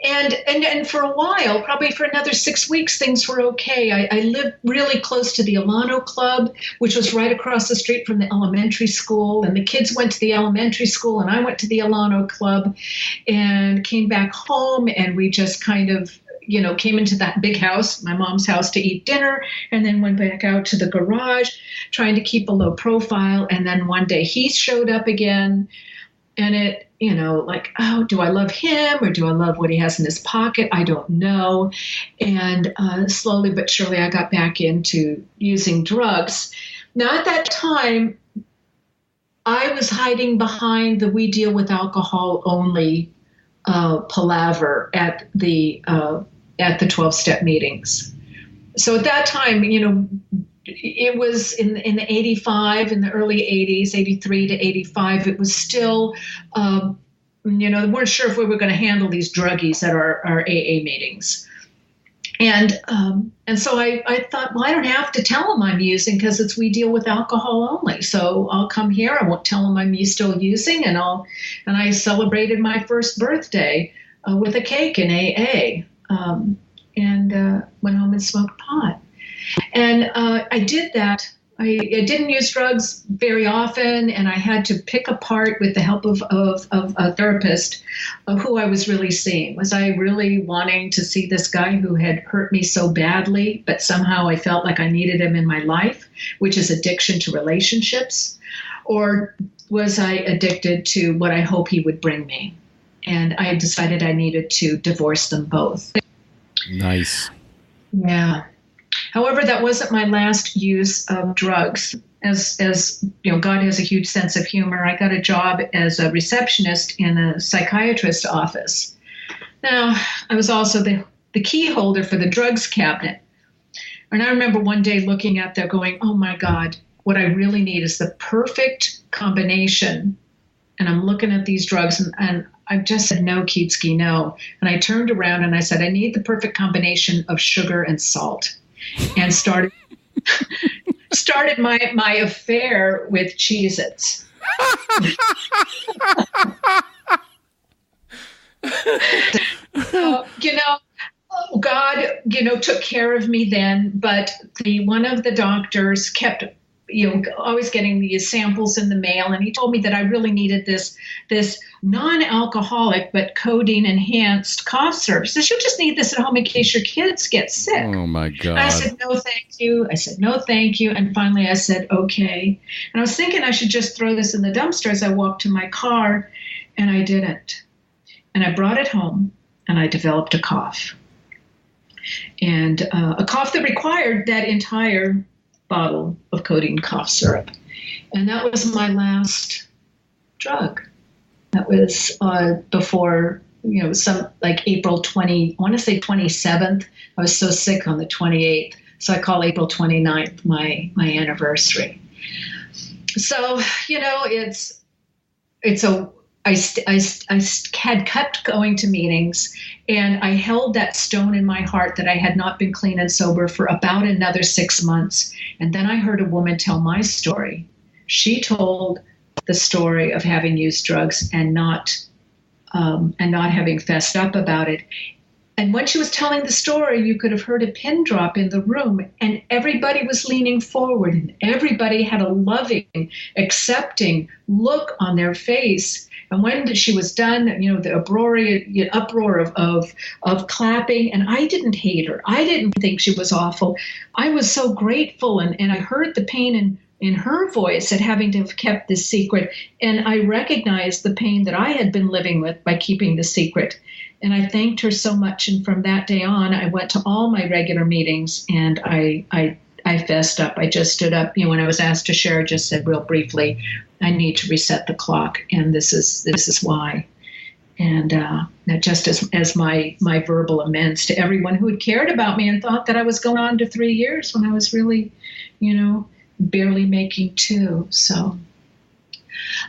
And for a while, probably for another 6 weeks, things were okay. I lived really close to the Alano Club, which was right across the street from the elementary school. And the kids went to the elementary school, and I went to the Alano Club and came back home. And we just kind of, came into that big house, my mom's house, to eat dinner, and then went back out to the garage, trying to keep a low profile. And then one day he showed up again. And it, oh, do I love him or do I love what he has in his pocket? I don't know. And slowly but surely, I got back into using drugs. Now, at that time, I was hiding behind the we deal with alcohol only palaver at the 12-step meetings. So at that time, it was in the 85, in the early 80s, 83 to 85. It was still, we weren't sure if we were going to handle these druggies at our AA meetings. And so I thought, well, I don't have to tell them I'm using because we deal with alcohol only. So I'll come here. I won't tell them I'm still using. And I celebrated my first birthday with a cake in AA and went home and smoked pot. And I did that. I didn't use drugs very often, and I had to pick apart, with the help of a therapist, who I was really seeing. Was I really wanting to see this guy who had hurt me so badly, but somehow I felt like I needed him in my life, which is addiction to relationships? Or was I addicted to what I hope he would bring me? And I decided I needed to divorce them both. Nice. Yeah. However, that wasn't my last use of drugs. As God has a huge sense of humor. I got a job as a receptionist in a psychiatrist's office. Now, I was also the key holder for the drugs cabinet. And I remember one day looking at there going, oh my God, what I really need is the perfect combination. And I'm looking at these drugs and I just said, no, Kyczy, no. And I turned around and I said, I need the perfect combination of sugar and salt. And started my affair with Cheez-Its. So, God, took care of me then, but one of the doctors kept always getting these samples in the mail, and he told me that I really needed this non-alcoholic but codeine enhanced cough syrup. So you just need this at home in case your kids get sick. Oh my God. And I said, no, thank you. And finally I said, okay. And I was thinking I should just throw this in the dumpster as I walked to my car, and I didn't. And I brought it home, and I developed a cough. And a cough that required that entire bottle of codeine cough syrup. And that was my last drug. That was before, some like April 20, I want to say 27th. I was so sick on the 28th. So I call April 29th my anniversary. So, I had kept going to meetings, and I held that stone in my heart that I had not been clean and sober for about another 6 months. And then I heard a woman tell my story. She told the story of having used drugs and not having fessed up about it. And when she was telling the story, you could have heard a pin drop in the room, and everybody was leaning forward, and everybody had a loving, accepting look on their face. And when she was done, the uproar of clapping, and I didn't hate her. I didn't think she was awful. I was so grateful, and I heard the pain in her voice at having to have kept this secret. And I recognized the pain that I had been living with by keeping the secret. And I thanked her so much. And from that day on, I went to all my regular meetings, and I fessed up. I just stood up. When I was asked to share, I just said real briefly, I need to reset the clock, and this is why. And that just as my verbal amends to everyone who had cared about me and thought that I was going on to 3 years when I was really, barely making 2. So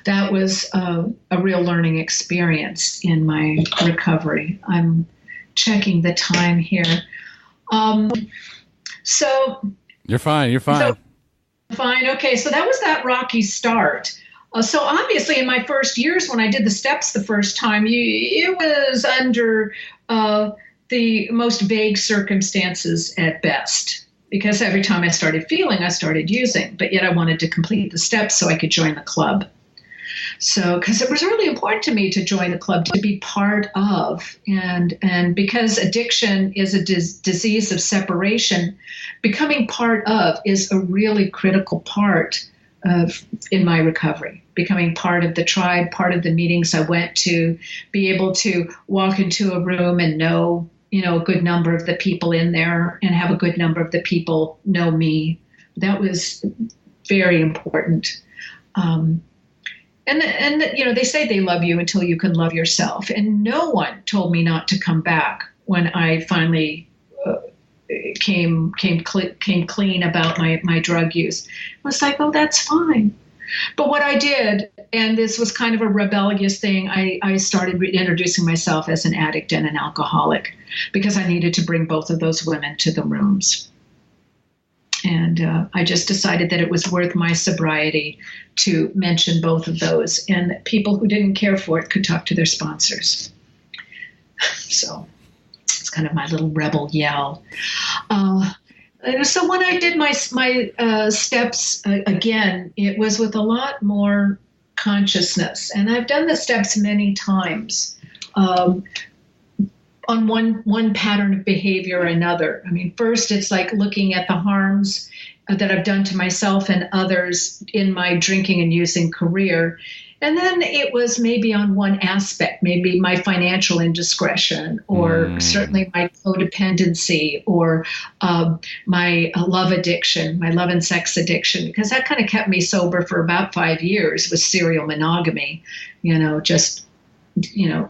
that was a real learning experience in my recovery. I'm checking the time here. So you're fine. Fine. Okay. So that was that rocky start. So obviously in my first years when I did the steps the first time, it was under the most vague circumstances at best, because every time I started feeling, I started using, but yet I wanted to complete the steps so I could join the club. So, because it was really important to me to join the club, to be part of, and because addiction is a disease of separation, becoming part of is a really critical part in my recovery. Becoming part of the tribe, part of the meetings I went to, be able to walk into a room and know, a good number of the people in there and have a good number of the people know me. That was very important. And they say they love you until you can love yourself. And no one told me not to come back when I finally came clean about my drug use. I was like, oh, that's fine. But what I did, and this was kind of a rebellious thing, I started introducing myself as an addict and an alcoholic because I needed to bring both of those women to the rooms. And I just decided that it was worth my sobriety to mention both of those, and that people who didn't care for it could talk to their sponsors. So it's kind of my little rebel yell. So when I did my steps again, it was with a lot more consciousness, and I've done the steps many times. On one pattern of behavior or another. I mean, first it's like looking at the harms that I've done to myself and others in my drinking and using career. And then it was maybe on one aspect, maybe my financial indiscretion, or certainly my codependency, or my love addiction, my love and sex addiction, because that kind of kept me sober for about 5 years with serial monogamy,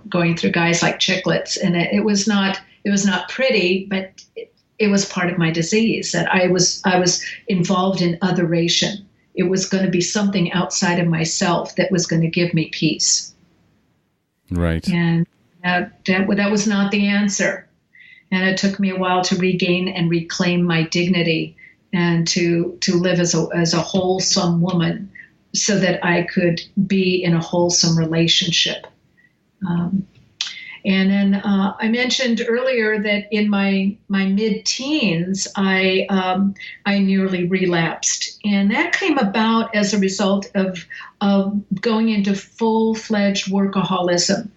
going through guys like Chiclets. And it was not pretty, but it was part of my disease, that I was involved in otheration. It was going to be something outside of myself that was going to give me peace. Right. And that was not the answer. And it took me a while to regain and reclaim my dignity and to live as a wholesome woman so that I could be in a wholesome relationship. And then I mentioned earlier that in my mid-teens, I nearly relapsed, and that came about as a result of going into full-fledged workaholism.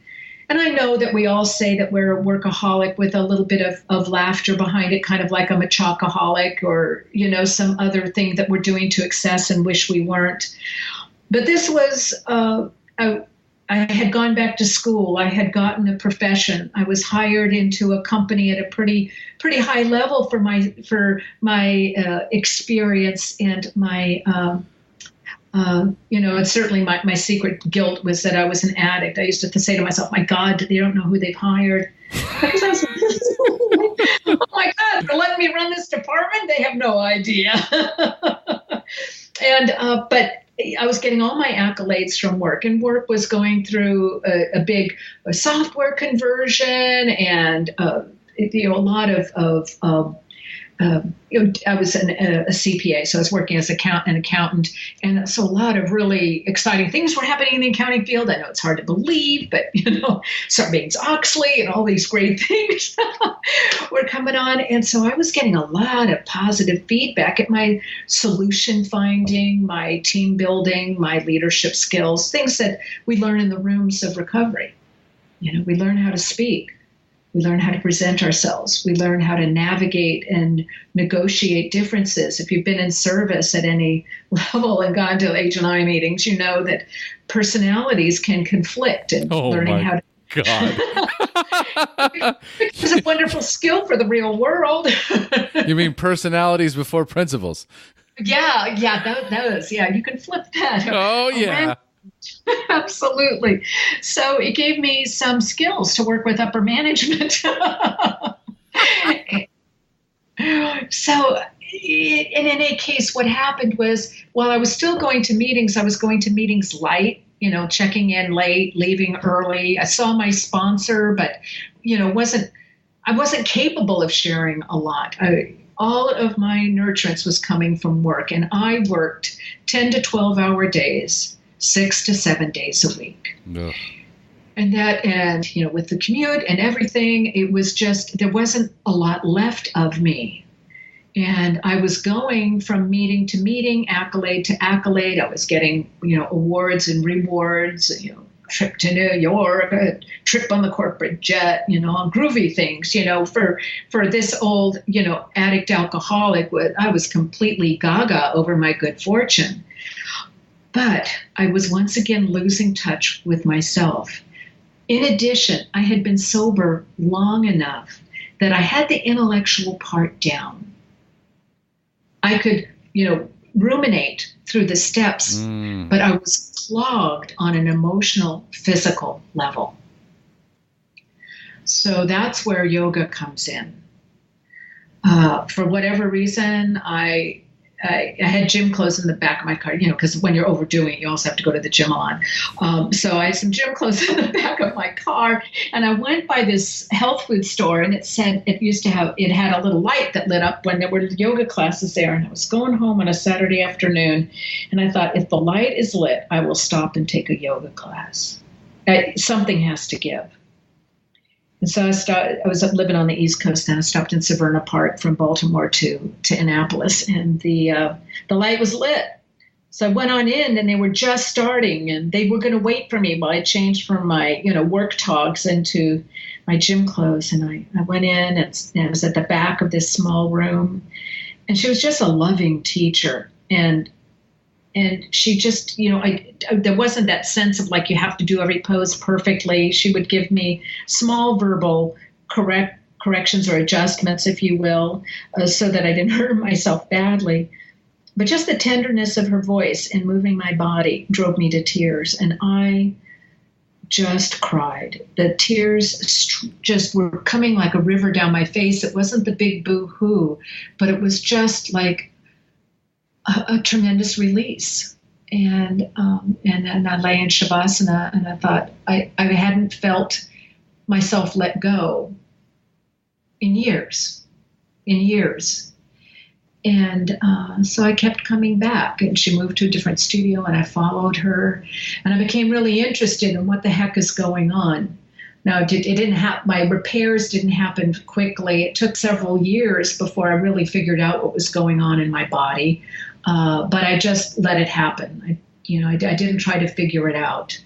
And I know that we all say that we're a workaholic with a little bit of laughter behind it, kind of like I'm a chocoholic or some other thing that we're doing to excess and wish we weren't. But this was I had gone back to school. I had gotten a profession. I was hired into a company at a pretty high level for my experience and my and certainly my secret guilt was that I was an addict. I used to say to myself, "My God, they don't know who they've hired." Because I was oh my God, they're letting me run this department. They have no idea. And but I was getting all my accolades from work, and work was going through a big software conversion and a lot of I was a CPA, so I was working as an accountant, and so a lot of really exciting things were happening in the accounting field. I know it's hard to believe, but Sarbanes-Oxley and all these great things were coming on, and so I was getting a lot of positive feedback at my solution finding, my team building, my leadership skills, things that we learn in the rooms of recovery. We learn how to speak. We learn how to present ourselves. We learn how to navigate and negotiate differences. If you've been in service at any level and gone to H&I meetings, you know that personalities can conflict, and learning how to. God. It's a wonderful skill for the real world. You mean personalities before principles? Yeah, those. Yeah, you can flip that. Oh, yeah. Absolutely. So it gave me some skills to work with upper management. So in any case, what happened was while I was still going to meetings, I was going to meetings light, checking in late, leaving early. I saw my sponsor, but, I wasn't capable of sharing a lot. All of my nurturance was coming from work, and I worked 10 to 12-hour days, 6 to 7 days a week. Ugh. And with the commute and everything, it was just, there wasn't a lot left of me. And I was going from meeting to meeting, accolade to accolade. I was getting, awards and rewards, trip to New York, a trip on the corporate jet, on groovy things, for this old, addict alcoholic. I was completely gaga over my good fortune. But I was once again losing touch with myself. In addition, I had been sober long enough that I had the intellectual part down. I could, ruminate through the steps, but I was clogged on an emotional, physical level. So that's where yoga comes in. For whatever reason, I had gym clothes in the back of my car, because when you're overdoing it, you also have to go to the gym a lot. So I had some gym clothes in the back of my car, and I went by this health food store, and it had a little light that lit up when there were yoga classes there. And I was going home on a Saturday afternoon, and I thought, if the light is lit, I will stop and take a yoga class. Something has to give. And so I was living on the East Coast, and I stopped in Severna Park from Baltimore to Annapolis, and the light was lit. So I went on in, and they were just starting, and they were going to wait for me while I changed from my work togs into my gym clothes. And I went in, and I was at the back of this small room, and she was just a loving teacher, and she just, there wasn't that sense of like you have to do every pose perfectly. She would give me small verbal corrections or adjustments, if you will, so that I didn't hurt myself badly. But just the tenderness of her voice and moving my body drove me to tears. And I just cried. The tears just were coming like a river down my face. It wasn't the big boo-hoo, but it was just like a tremendous release. And then I lay in Shavasana, and I thought I hadn't felt myself let go in years. And so I kept coming back, and she moved to a different studio, and I followed her, and I became really interested in what the heck is going on. Now, it didn't happen. My repairs didn't happen quickly. It took several years before I really figured out what was going on in my body. But I just let it happen. I didn't try to figure it out.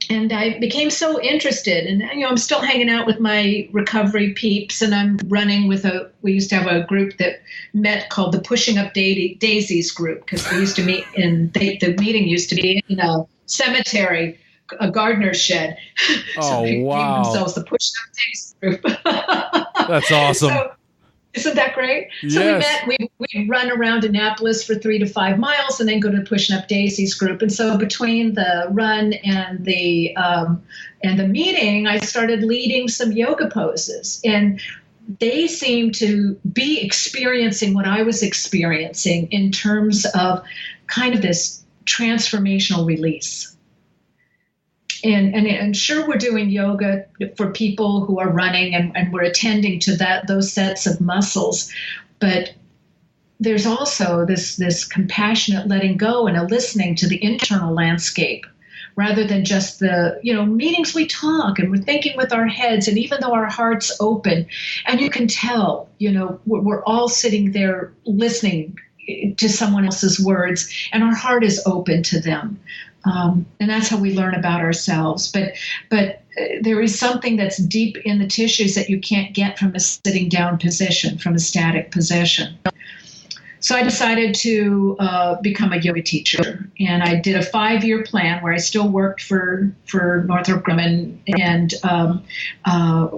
And I became so interested, and I'm still hanging out with my recovery peeps, and I'm running with we used to have a group that met called the Pushing Up Daisies group, because we used to meet the meeting used to be in a cemetery, a gardener's shed. So they named themselves the Pushing Up Daisies group. That's awesome. So, isn't that great? Yes. So we'd run around Annapolis for 3 to 5 miles and then go to the Pushing Up Daisies group. And so between the run and the meeting, I started leading some yoga poses. And they seemed to be experiencing what I was experiencing in terms of kind of this transformational release. And sure, we're doing yoga for people who are running, and we're attending to those sets of muscles, but there's also this compassionate letting go and a listening to the internal landscape, rather than just the meetings. We talk and we're thinking with our heads, and even though our heart's open, and you can tell, we're all sitting there listening to someone else's words, and our heart is open to them. And that's how we learn about ourselves. But there is something that's deep in the tissues that you can't get from a sitting down position, from a static position. So I decided to become a yoga teacher, and I did a 5-year plan where I still worked for Northrop Grumman,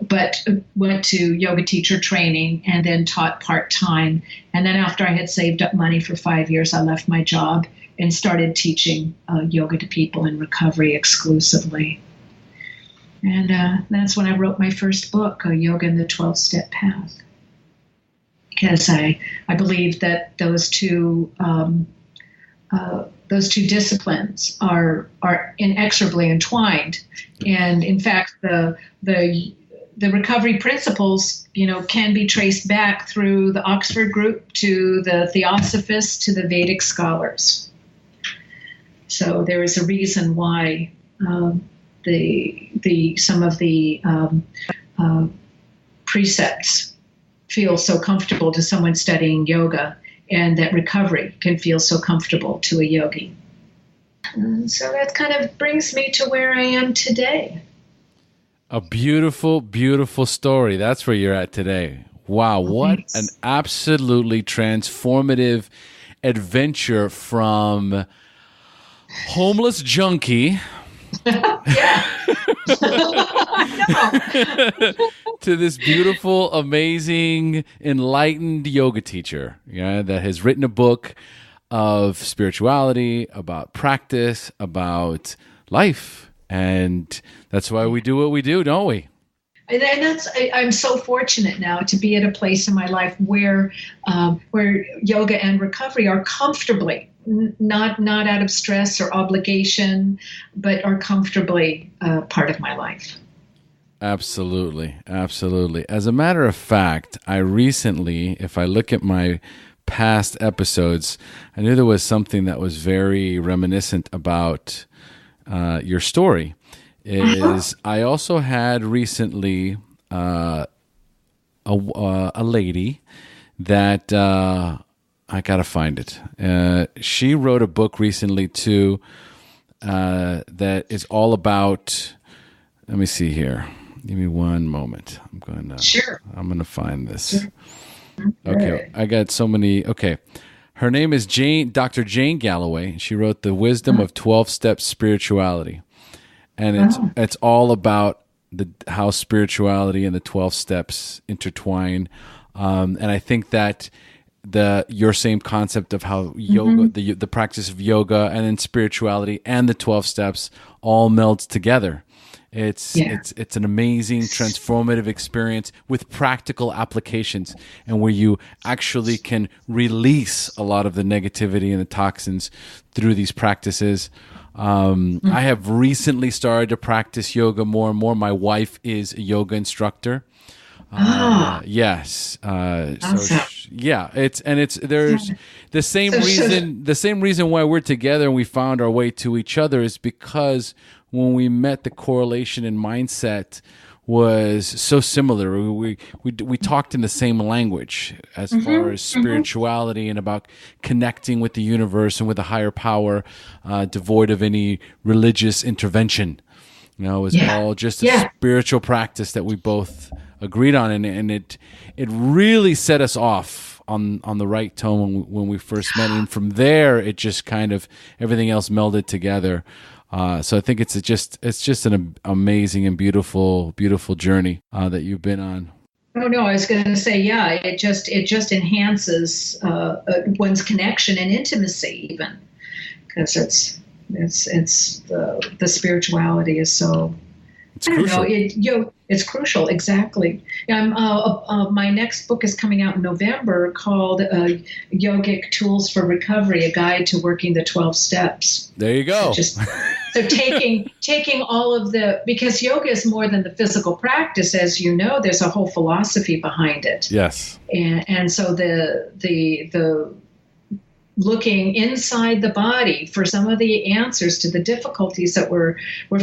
but went to yoga teacher training and then taught part-time. And then after I had saved up money for 5 years, I left my job and started teaching yoga to people in recovery exclusively. And that's when I wrote my first book, Yoga and the 12-Step Path. Because I believe that those two disciplines are inexorably entwined, and in fact the recovery principles can be traced back through the Oxford group to the Theosophists to the Vedic scholars. So there is a reason why some of the precepts feel so comfortable to someone studying yoga, and that recovery can feel so comfortable to a yogi. So that kind of brings me to where I am today. A beautiful, beautiful story. That's where you're at today. Wow, what Thanks. an absolutely transformative adventure from homeless junkie to this beautiful, amazing, enlightened yoga teacher, that has written a book of spirituality, about practice, about life. And that's why we do what we do, don't we? And I'm so fortunate now to be at a place in my life where yoga and recovery are comfortably, not out of stress or obligation, but are comfortably part of my life. Absolutely. Absolutely. As a matter of fact, I recently, if I look at my past episodes, I knew there was something that was very reminiscent about your story. I also had recently a lady that I got to find it. She wrote a book recently too that is all about, let me see here. Give me one moment. I'm going to find this. Sure. Okay. I got so many. Okay. Her name is Dr. Jane Galloway. She wrote The Wisdom of 12-Step Spirituality. And it's all about how spirituality and the 12 steps intertwine. And I think that your same concept of how yoga, the practice of yoga and then spirituality and the 12 steps all melds together. It's an amazing transformative experience with practical applications, and where you actually can release a lot of the negativity and the toxins through these practices. I have recently started to practice yoga more and more. My wife is a yoga instructor. Yes. Awesome. There's the same reason why we're together and we found our way to each other is because when we met, the correlation in mindset was so similar. We talked in the same language as far as spirituality and about connecting with the universe and with a higher power, devoid of any religious intervention. It was all just a spiritual practice that we both agreed on, and it really set us off on the right tone when we first met. And from there, it just kind of everything else melded together. So I think it's just an amazing and beautiful journey that you've been on. Oh no, I was going to say, it just enhances one's connection and intimacy, even because it's the spirituality is so. It's crucial. It's crucial, exactly. My next book is coming out in November called Yogic Tools for Recovery, A Guide to Working the 12 Steps. There you go. So taking all of because yoga is more than the physical practice, as you know, there's a whole philosophy behind it. Yes. And so the looking inside the body for some of the answers to the difficulties that we're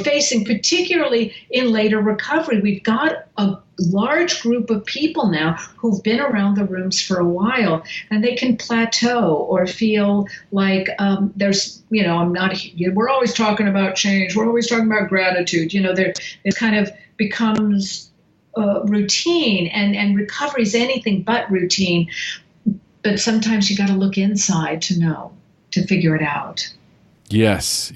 facing, particularly in later recovery. We've got a large group of people now who've been around the rooms for a while, and they can plateau or feel like there's, we're always talking about change. We're always talking about gratitude. It kind of becomes routine, and recovery is anything but routine. but sometimes you got to look inside to know, to figure it out. Yes,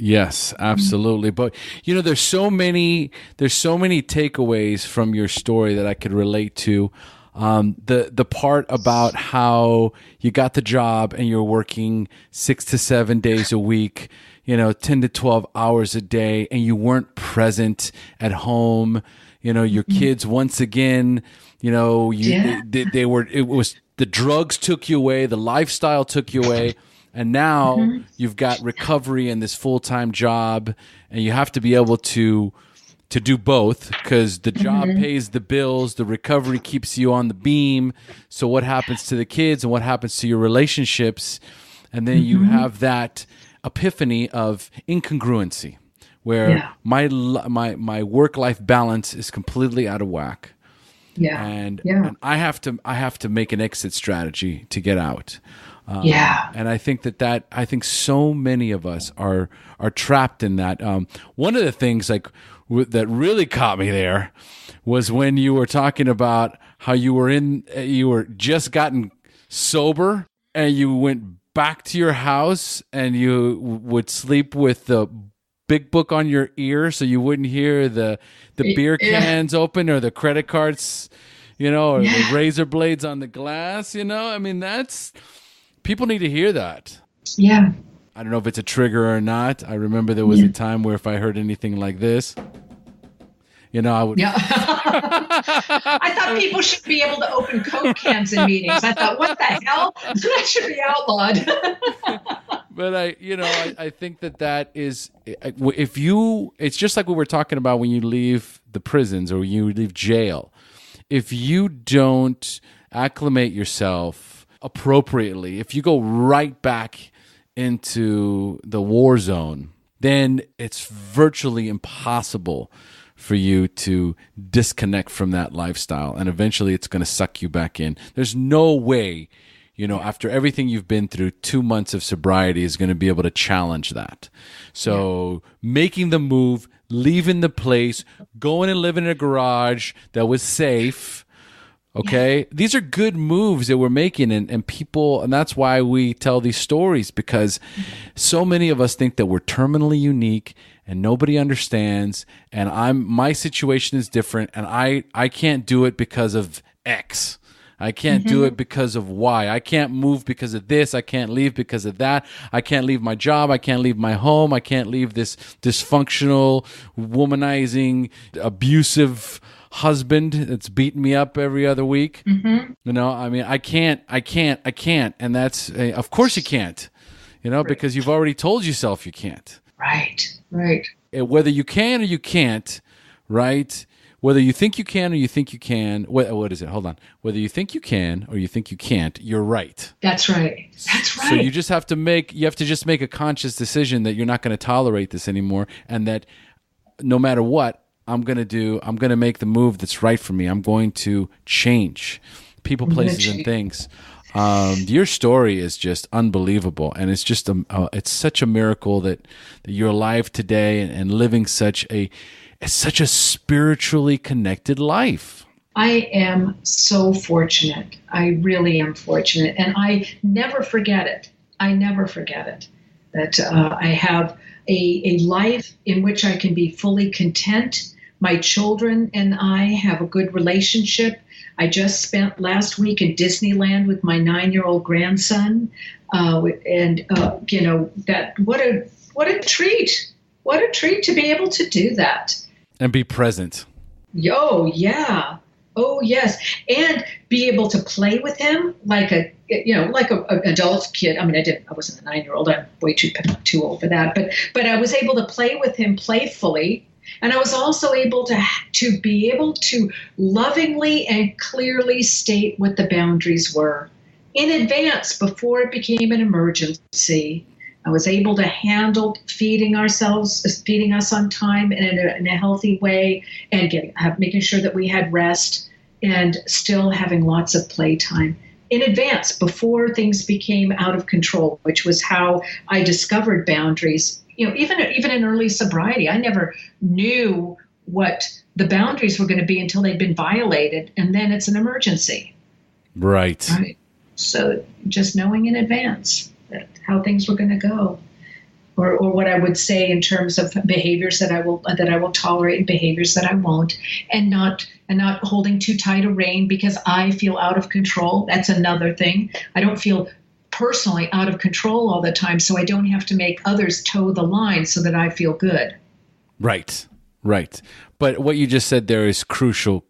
absolutely. But there's so many takeaways from your story that I could relate to. The part about how you got the job and you're working 6 to 7 days a week, 10 to 12 hours a day, and you weren't present at home. Your kids, once again, it was the drugs took you away, the lifestyle took you away. And now you've got recovery and this full-time job, and you have to be able to do both, because the job pays the bills, the recovery keeps you on the beam. So what happens to the kids and what happens to your relationships? And then you have that epiphany of incongruency, where my work-life balance is completely out of whack. And I have to make an exit strategy to get out. And I think I think so many of us are trapped in that. One of the things that really caught me there was when you were talking about how you were just gotten sober and you went back to your house and you would sleep with the big book on your ear so you wouldn't hear the beer cans open or the credit cards, or the razor blades on the glass. I mean, people need to hear that. Yeah. I don't know if it's a trigger or not. I remember there was a time where if I heard anything like this, I would. Yeah. I thought people should be able to open Coke cans in meetings. I thought, what the hell? That should be outlawed. But I think that is, it's just like we were talking about when you leave the prisons or you leave jail. If you don't acclimate yourself appropriately, if you go right back into the war zone, then it's virtually impossible for you to disconnect from that lifestyle, and eventually it's going to suck you back in. There's no way, after everything you've been through, 2 months of sobriety is going to be able to challenge that. So making the move, leaving the place, going and living in a garage that was safe. Okay. These are good moves that we're making, and people, and that's why we tell these stories, because so many of us think that we're terminally unique and nobody understands. And my situation is different, and I can't do it because of X. I can't do it because of Y. I can't move because of this. I can't leave because of that. I can't leave my job. I can't leave my home. I can't leave this dysfunctional, womanizing, abusive husband that's beating me up every other week. I mean, I can't. And that's, of course you can't, because you've already told yourself you can't. Right. Whether you can or you can't, right? Whether you think you can or you think you can, what is it? Hold on. Whether you think you can or you think you can't, you're right. That's right. So you just have to make a conscious decision that you're not going to tolerate this anymore, and that no matter what I'm going to make the move that's right for me. I'm going to change people, places, and things. Your story is just unbelievable, and it's just it's such a miracle that you're alive today and living such a spiritually connected life. I am so fortunate. I really am fortunate, and I never forget it. That I have a life in which I can be fully content. My children and I have a good relationship. I just spent last week in Disneyland with my 9-year-old grandson, that what a treat! What a treat to be able to do that and be present. Oh yeah, oh yes, and be able to play with him like an adult kid. I mean, I wasn't a 9-year-old. I'm way too old for that. But I was able to play with him playfully. And I was also able to be able to lovingly and clearly state what the boundaries were in advance before it became an emergency. I was able to handle feeding us on time and in a healthy way, and making sure that we had rest and still having lots of playtime in advance before things became out of control, which was how I discovered boundaries. Even in early sobriety, I never knew what the boundaries were going to be until they'd been violated, and then it's an emergency. Right. So just knowing in advance how things were going to go. Or what I would say in terms of behaviors that I will tolerate and behaviors that I won't, and not holding too tight a rein because I feel out of control. That's another thing. I don't feel personally out of control all the time, so I don't have to make others toe the line so that I feel good. Right. But what you just said there is crucial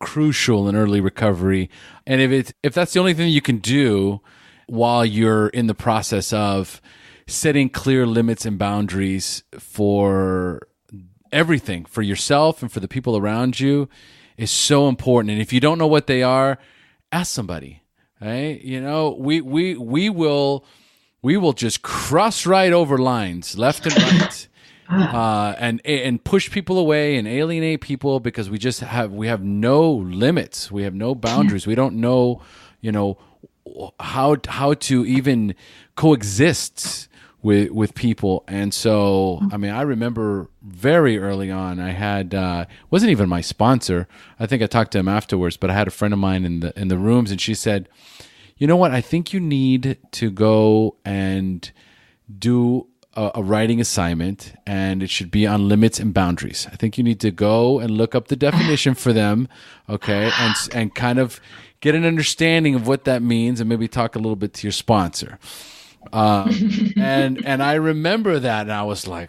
in early recovery. And if that's the only thing you can do while you're in the process of setting clear limits and boundaries for everything, for yourself and for the people around you, is so important. And if you don't know what they are, ask somebody. Right? You know, we will just cross right over lines, left and right, and push people away and alienate people because we have no limits, we have no boundaries, we don't know, how to even coexist with people. And so, I mean, I remember very early on, I had, wasn't even my sponsor. I think I talked to him afterwards, but I had a friend of mine in the rooms, and she said, you know what? I think you need to go and do a writing assignment, and it should be on limits and boundaries. I think you need to go and look up the definition for them, okay, and kind of get an understanding of what that means, and maybe talk a little bit to your sponsor. And I remember that, and I was like,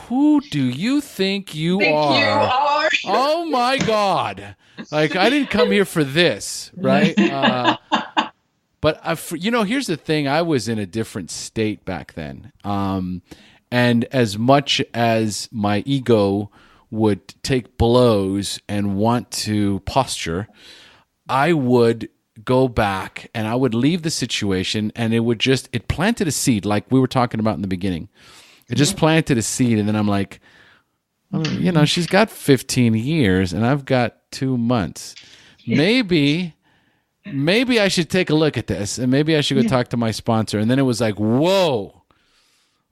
who do you think you are? Oh my God. Like, I didn't come here for this, right? But here's the thing. I was in a different state back then. And as much as my ego would take blows and want to posture, I would go back and I would leave the situation, and it planted a seed, like we were talking about in the beginning. It just planted a seed, and then I'm like, she's got 15 years and I've got 2 months. Maybe I should take a look at this, and maybe I should go talk to my sponsor. And then it was like, whoa,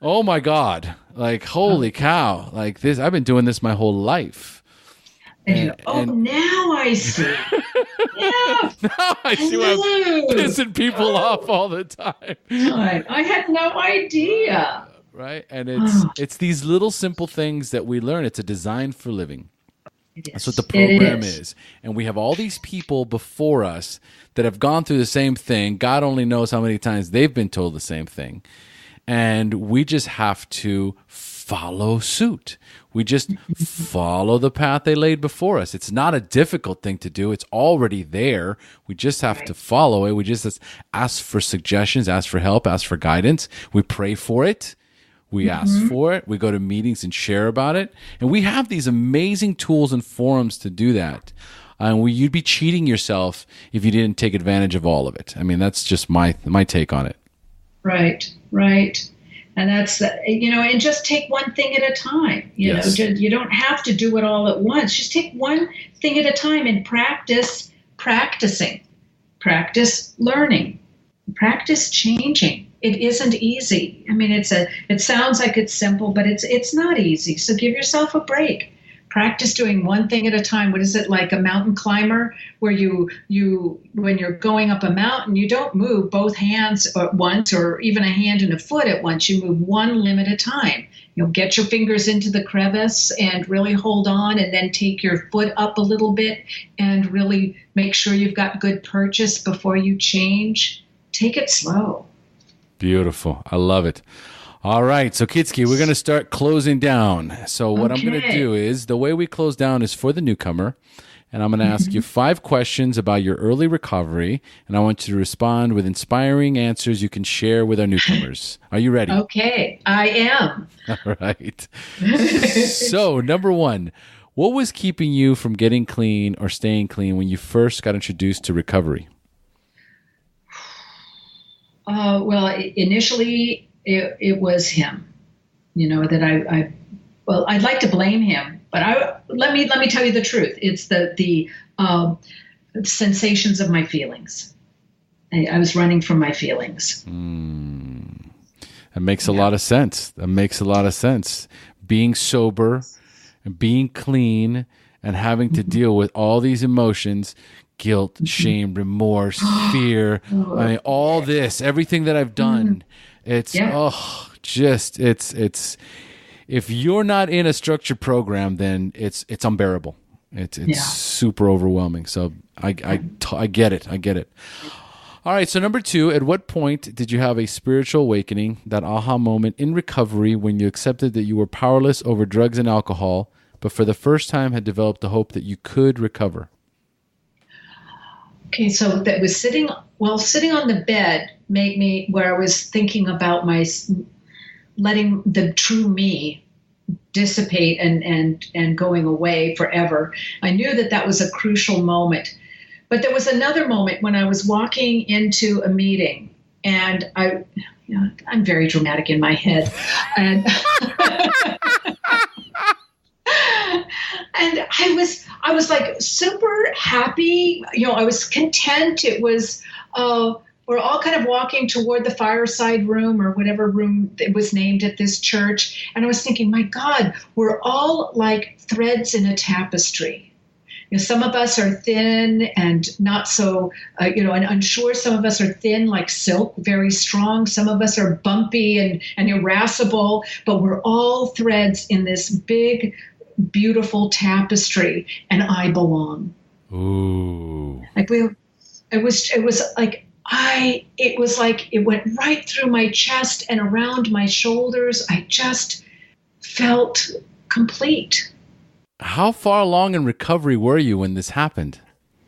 oh my God, like, holy cow, like this, I've been doing this my whole life. Now I see. Yeah. Now I see why I'm pissing people off all the time. I had no idea. Right? And it's these little simple things that we learn. It's a design for living. That's what the program is. And we have all these people before us that have gone through the same thing. God only knows how many times they've been told the same thing. And we just have to follow suit. We just follow the path they laid before us. It's not a difficult thing to do. It's already there. We just have to follow it. We just ask for suggestions, ask for help, ask for guidance. We pray for it. We ask for it. We go to meetings and share about it. And we have these amazing tools and forums to do that. And you'd be cheating yourself if you didn't take advantage of all of it. I mean, that's just my take on it. Right. And that's, and just take one thing at a time. You don't have to do it all at once. Just take one thing at a time and practice learning, practice changing. It isn't easy. I mean, it sounds like it's simple, but it's not easy. So give yourself a break. Practice doing one thing at a time. What is it, like a mountain climber, where you when you're going up a mountain, you don't move both hands at once, or even a hand and a foot at once. You move one limb at a time. Get your fingers into the crevice and really hold on, and then take your foot up a little bit and really make sure you've got good purchase before you change. Take it slow. Beautiful. I love it. All right. So, Kyczy, we're going to start closing down. So what I'm going to do is, the way we close down is for the newcomer. And I'm going to ask you 5 questions about your early recovery. And I want you to respond with inspiring answers you can share with our newcomers. Are you ready? Okay. I am. All right. So, number 1, what was keeping you from getting clean or staying clean when you first got introduced to recovery? Well, initially, it was him, that I'd like to blame him, but let me tell you the truth. It's the sensations of my feelings. I was running from my feelings. That makes a lot of sense. Being sober and being clean and having to deal with all these emotions guilt, shame, remorse, fear. I mean, all this, everything that I've done, it's, it's, if you're not in a structured program, then it's unbearable. It's super overwhelming. So I get it. I get it. All right. So number 2, at what point did you have a spiritual awakening, that aha moment in recovery when you accepted that you were powerless over drugs and alcohol, but for the first time had developed the hope that you could recover? Okay. So that was sitting on the bed made me, where I was thinking about letting the true me dissipate and going away forever. I knew that was a crucial moment. But there was another moment when I was walking into a meeting, and I'm very dramatic in my head, and and I was like super happy. I was content. It was we're all kind of walking toward the fireside room, or whatever room it was named at this church, and I was thinking, my God, we're all like threads in a tapestry. Some of us are thin and not so, and unsure. Some of us are thin like silk, very strong. Some of us are bumpy and irascible, but we're all threads in this big, beautiful tapestry, and I belong. Ooh. It was like it went right through my chest and around my shoulders. I just felt complete. How far along in recovery were you when this happened?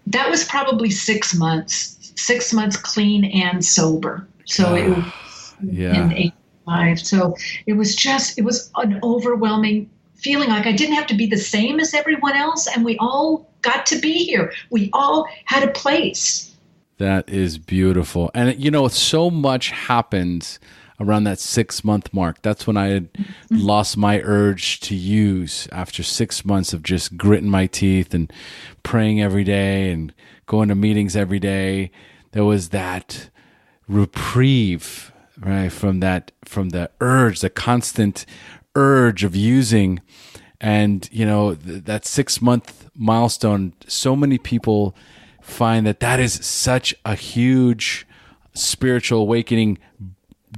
That was probably 6 months. 6 months clean and sober. So it was in 85. So it was an overwhelming feeling, like I didn't have to be the same as everyone else, and we all got to be here. We all had a place. That is beautiful. And so much happened around that 6-month mark. That's when I had lost my urge to use, after 6 months of just gritting my teeth and praying every day and going to meetings every day. There was that reprieve, right, from the urge, the constant urge of using. And, that 6-month milestone, so many people find that is such a huge spiritual awakening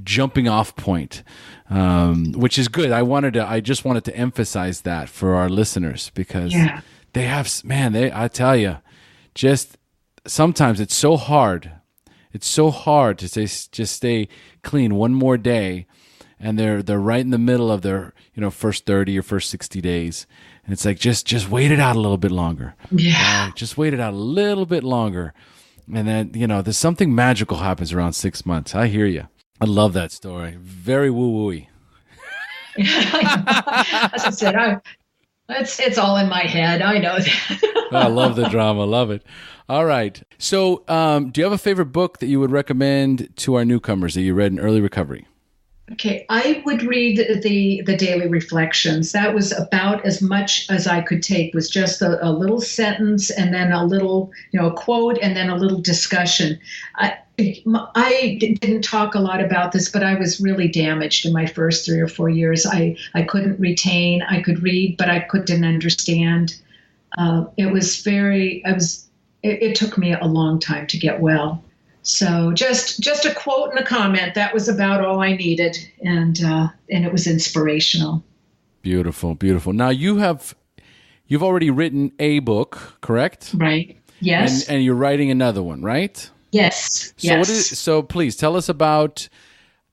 jumping off point, which is good. I just wanted to emphasize that for our listeners, because they have, I tell you, just sometimes it's so hard. It's so hard to just stay clean one more day, and they're right in the middle of their first 30 or first 60 days, and it's like just wait it out a little bit longer. Just wait it out a little bit longer, and then there's something magical happens around 6 months. I hear you. I love that story. Very woo-wooey. As I said, it's all in my head. I know that. I love the drama. Love it. All right. So do you have a favorite book that you would recommend to our newcomers that you read in early recovery? Okay, I would read the Daily Reflections. That was about as much as I could take, was just a little sentence and then a little, quote and then a little discussion. I didn't talk a lot about this, but I was really damaged in my first 3 or 4 years. I couldn't retain. I could read, but I couldn't understand. It took me a long time to get well. So just a quote and a comment. That was about all I needed, and it was inspirational. Beautiful, beautiful. Now you've already written a book, correct? Right. Yes. And you're writing another one, right? Yes. So please tell us about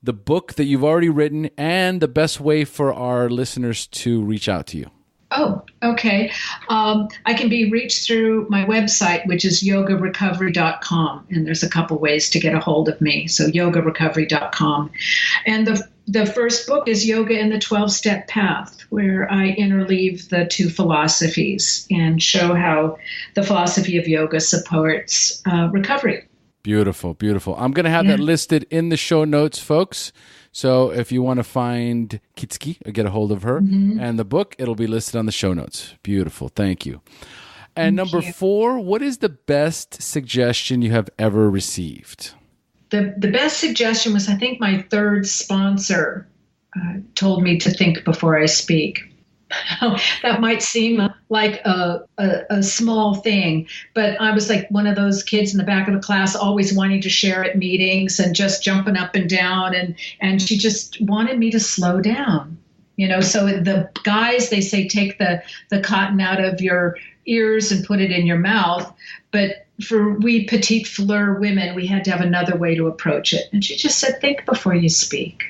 the book that you've already written and the best way for our listeners to reach out to you. Oh, okay. I can be reached through my website, which is yogarecovery.com. And there's a couple ways to get a hold of me. So yogarecovery.com. And the first book is Yoga in the 12-Step Path, where I interleave the two philosophies and show how the philosophy of yoga supports recovery. Beautiful, beautiful. I'm going to have that listed in the show notes, folks. So if you want to find Kyczy, get a hold of her, and the book, it'll be listed on the show notes. Beautiful. Thank you. And number 4, what is the best suggestion you have ever received? The best suggestion was, I think, my third sponsor told me to think before I speak. That might seem like a small thing, but I was like one of those kids in the back of the class always wanting to share at meetings and just jumping up and down. And she just wanted me to slow down. So the guys, they say, take the cotton out of your ears and put it in your mouth. But for we petite fleur women, we had to have another way to approach it. And she just said, think before you speak.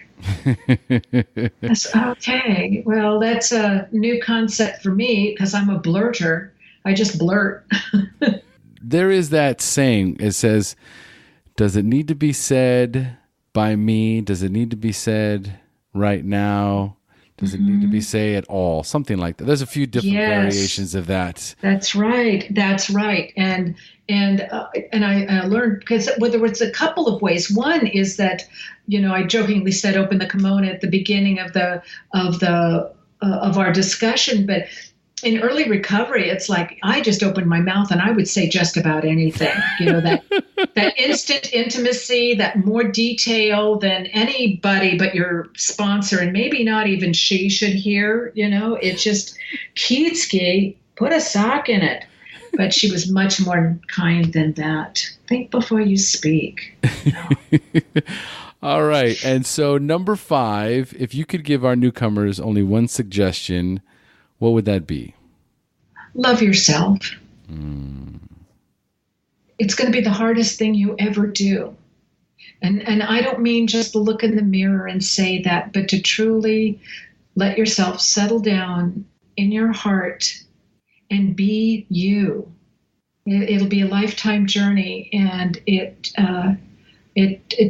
That's okay. Well, that's a new concept for me because I'm a blurter. I just blurt. There is that saying. It says, does it need to be said by me? Does it need to be said right now? Does it need to be said at all? Something like that. There's a few different variations of that. That's right. That's right. And I learned because there was a couple of ways. One is that, I jokingly said open the kimono at the beginning of our discussion, but in early recovery, it's like I just opened my mouth and I would say just about anything. That instant intimacy, that more detail than anybody but your sponsor, and maybe not even she should hear. It's just Kyczy, put a sock in it. But she was much more kind than that. Think before you speak. All right. And so number 5, if you could give our newcomers only one suggestion, what would that be? Love yourself. It's going to be the hardest thing you ever do. And I don't mean just to look in the mirror and say that, but to truly let yourself settle down in your heart and be you. It'll be a lifetime journey, and it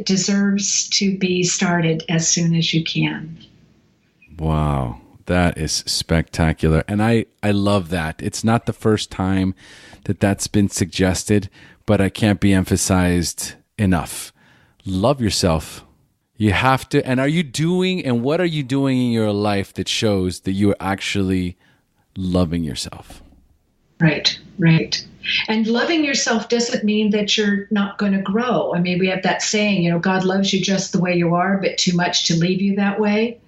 deserves to be started as soon as you can. Wow. That is spectacular. And I love that. It's not the first time that that's been suggested, but it can't be emphasized enough. Love yourself. You have to. And what are you doing in your life that shows that you are actually loving yourself? Right. And loving yourself doesn't mean that you're not going to grow. I mean, we have that saying, God loves you just the way you are, but too much to leave you that way.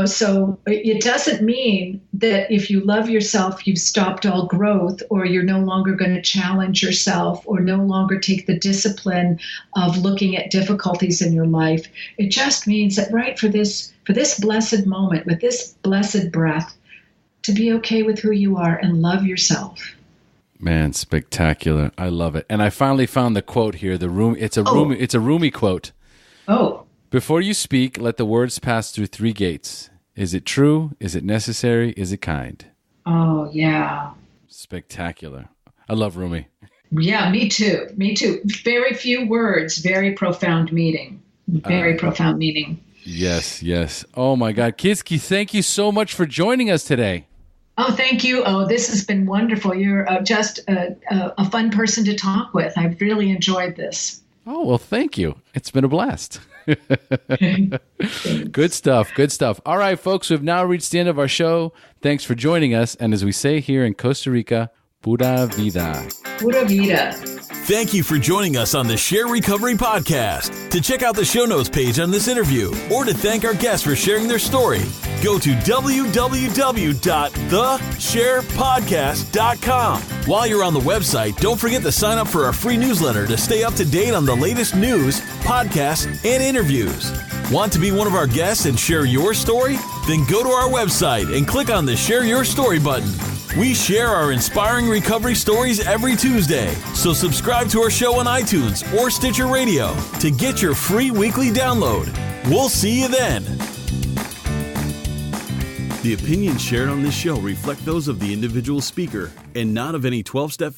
So it doesn't mean that if you love yourself, you've stopped all growth, or you're no longer going to challenge yourself, or no longer take the discipline of looking at difficulties in your life. It just means that for this blessed moment, with this blessed breath, to be okay with who you are and love yourself. Man, spectacular. I love it. And I finally found the quote here. It's a Rumi quote. Oh. Before you speak, let the words pass through 3 gates. Is it true? Is it necessary? Is it kind? Oh, yeah. Spectacular. I love Rumi. Yeah, me too. Very few words, very profound meaning. Profound meaning. Yes. Oh, my God. Kyczy, thank you so much for joining us today. Oh, thank you. Oh, this has been wonderful. You're just a fun person to talk with. I've really enjoyed this. Oh, well, thank you. It's been a blast. Good stuff. All right, folks, we've now reached the end of our show. Thanks for joining us. And as we say here in Costa Rica, pura vida. Pura vida. Thank you for joining us on the SHAIR Recovery Podcast. To check out the show notes page on this interview, or to thank our guests for sharing their story, go to www.theshairpodcast.com. While you're on the website, don't forget to sign up for our free newsletter to stay up to date on the latest news, podcasts, and interviews. Want to be one of our guests and share your story? Then go to our website and click on the Share Your Story button. We share our inspiring recovery stories every Tuesday, so subscribe to our show on iTunes or Stitcher Radio to get your free weekly download. We'll see you then. The opinions shared on this show reflect those of the individual speaker and not of any 12-step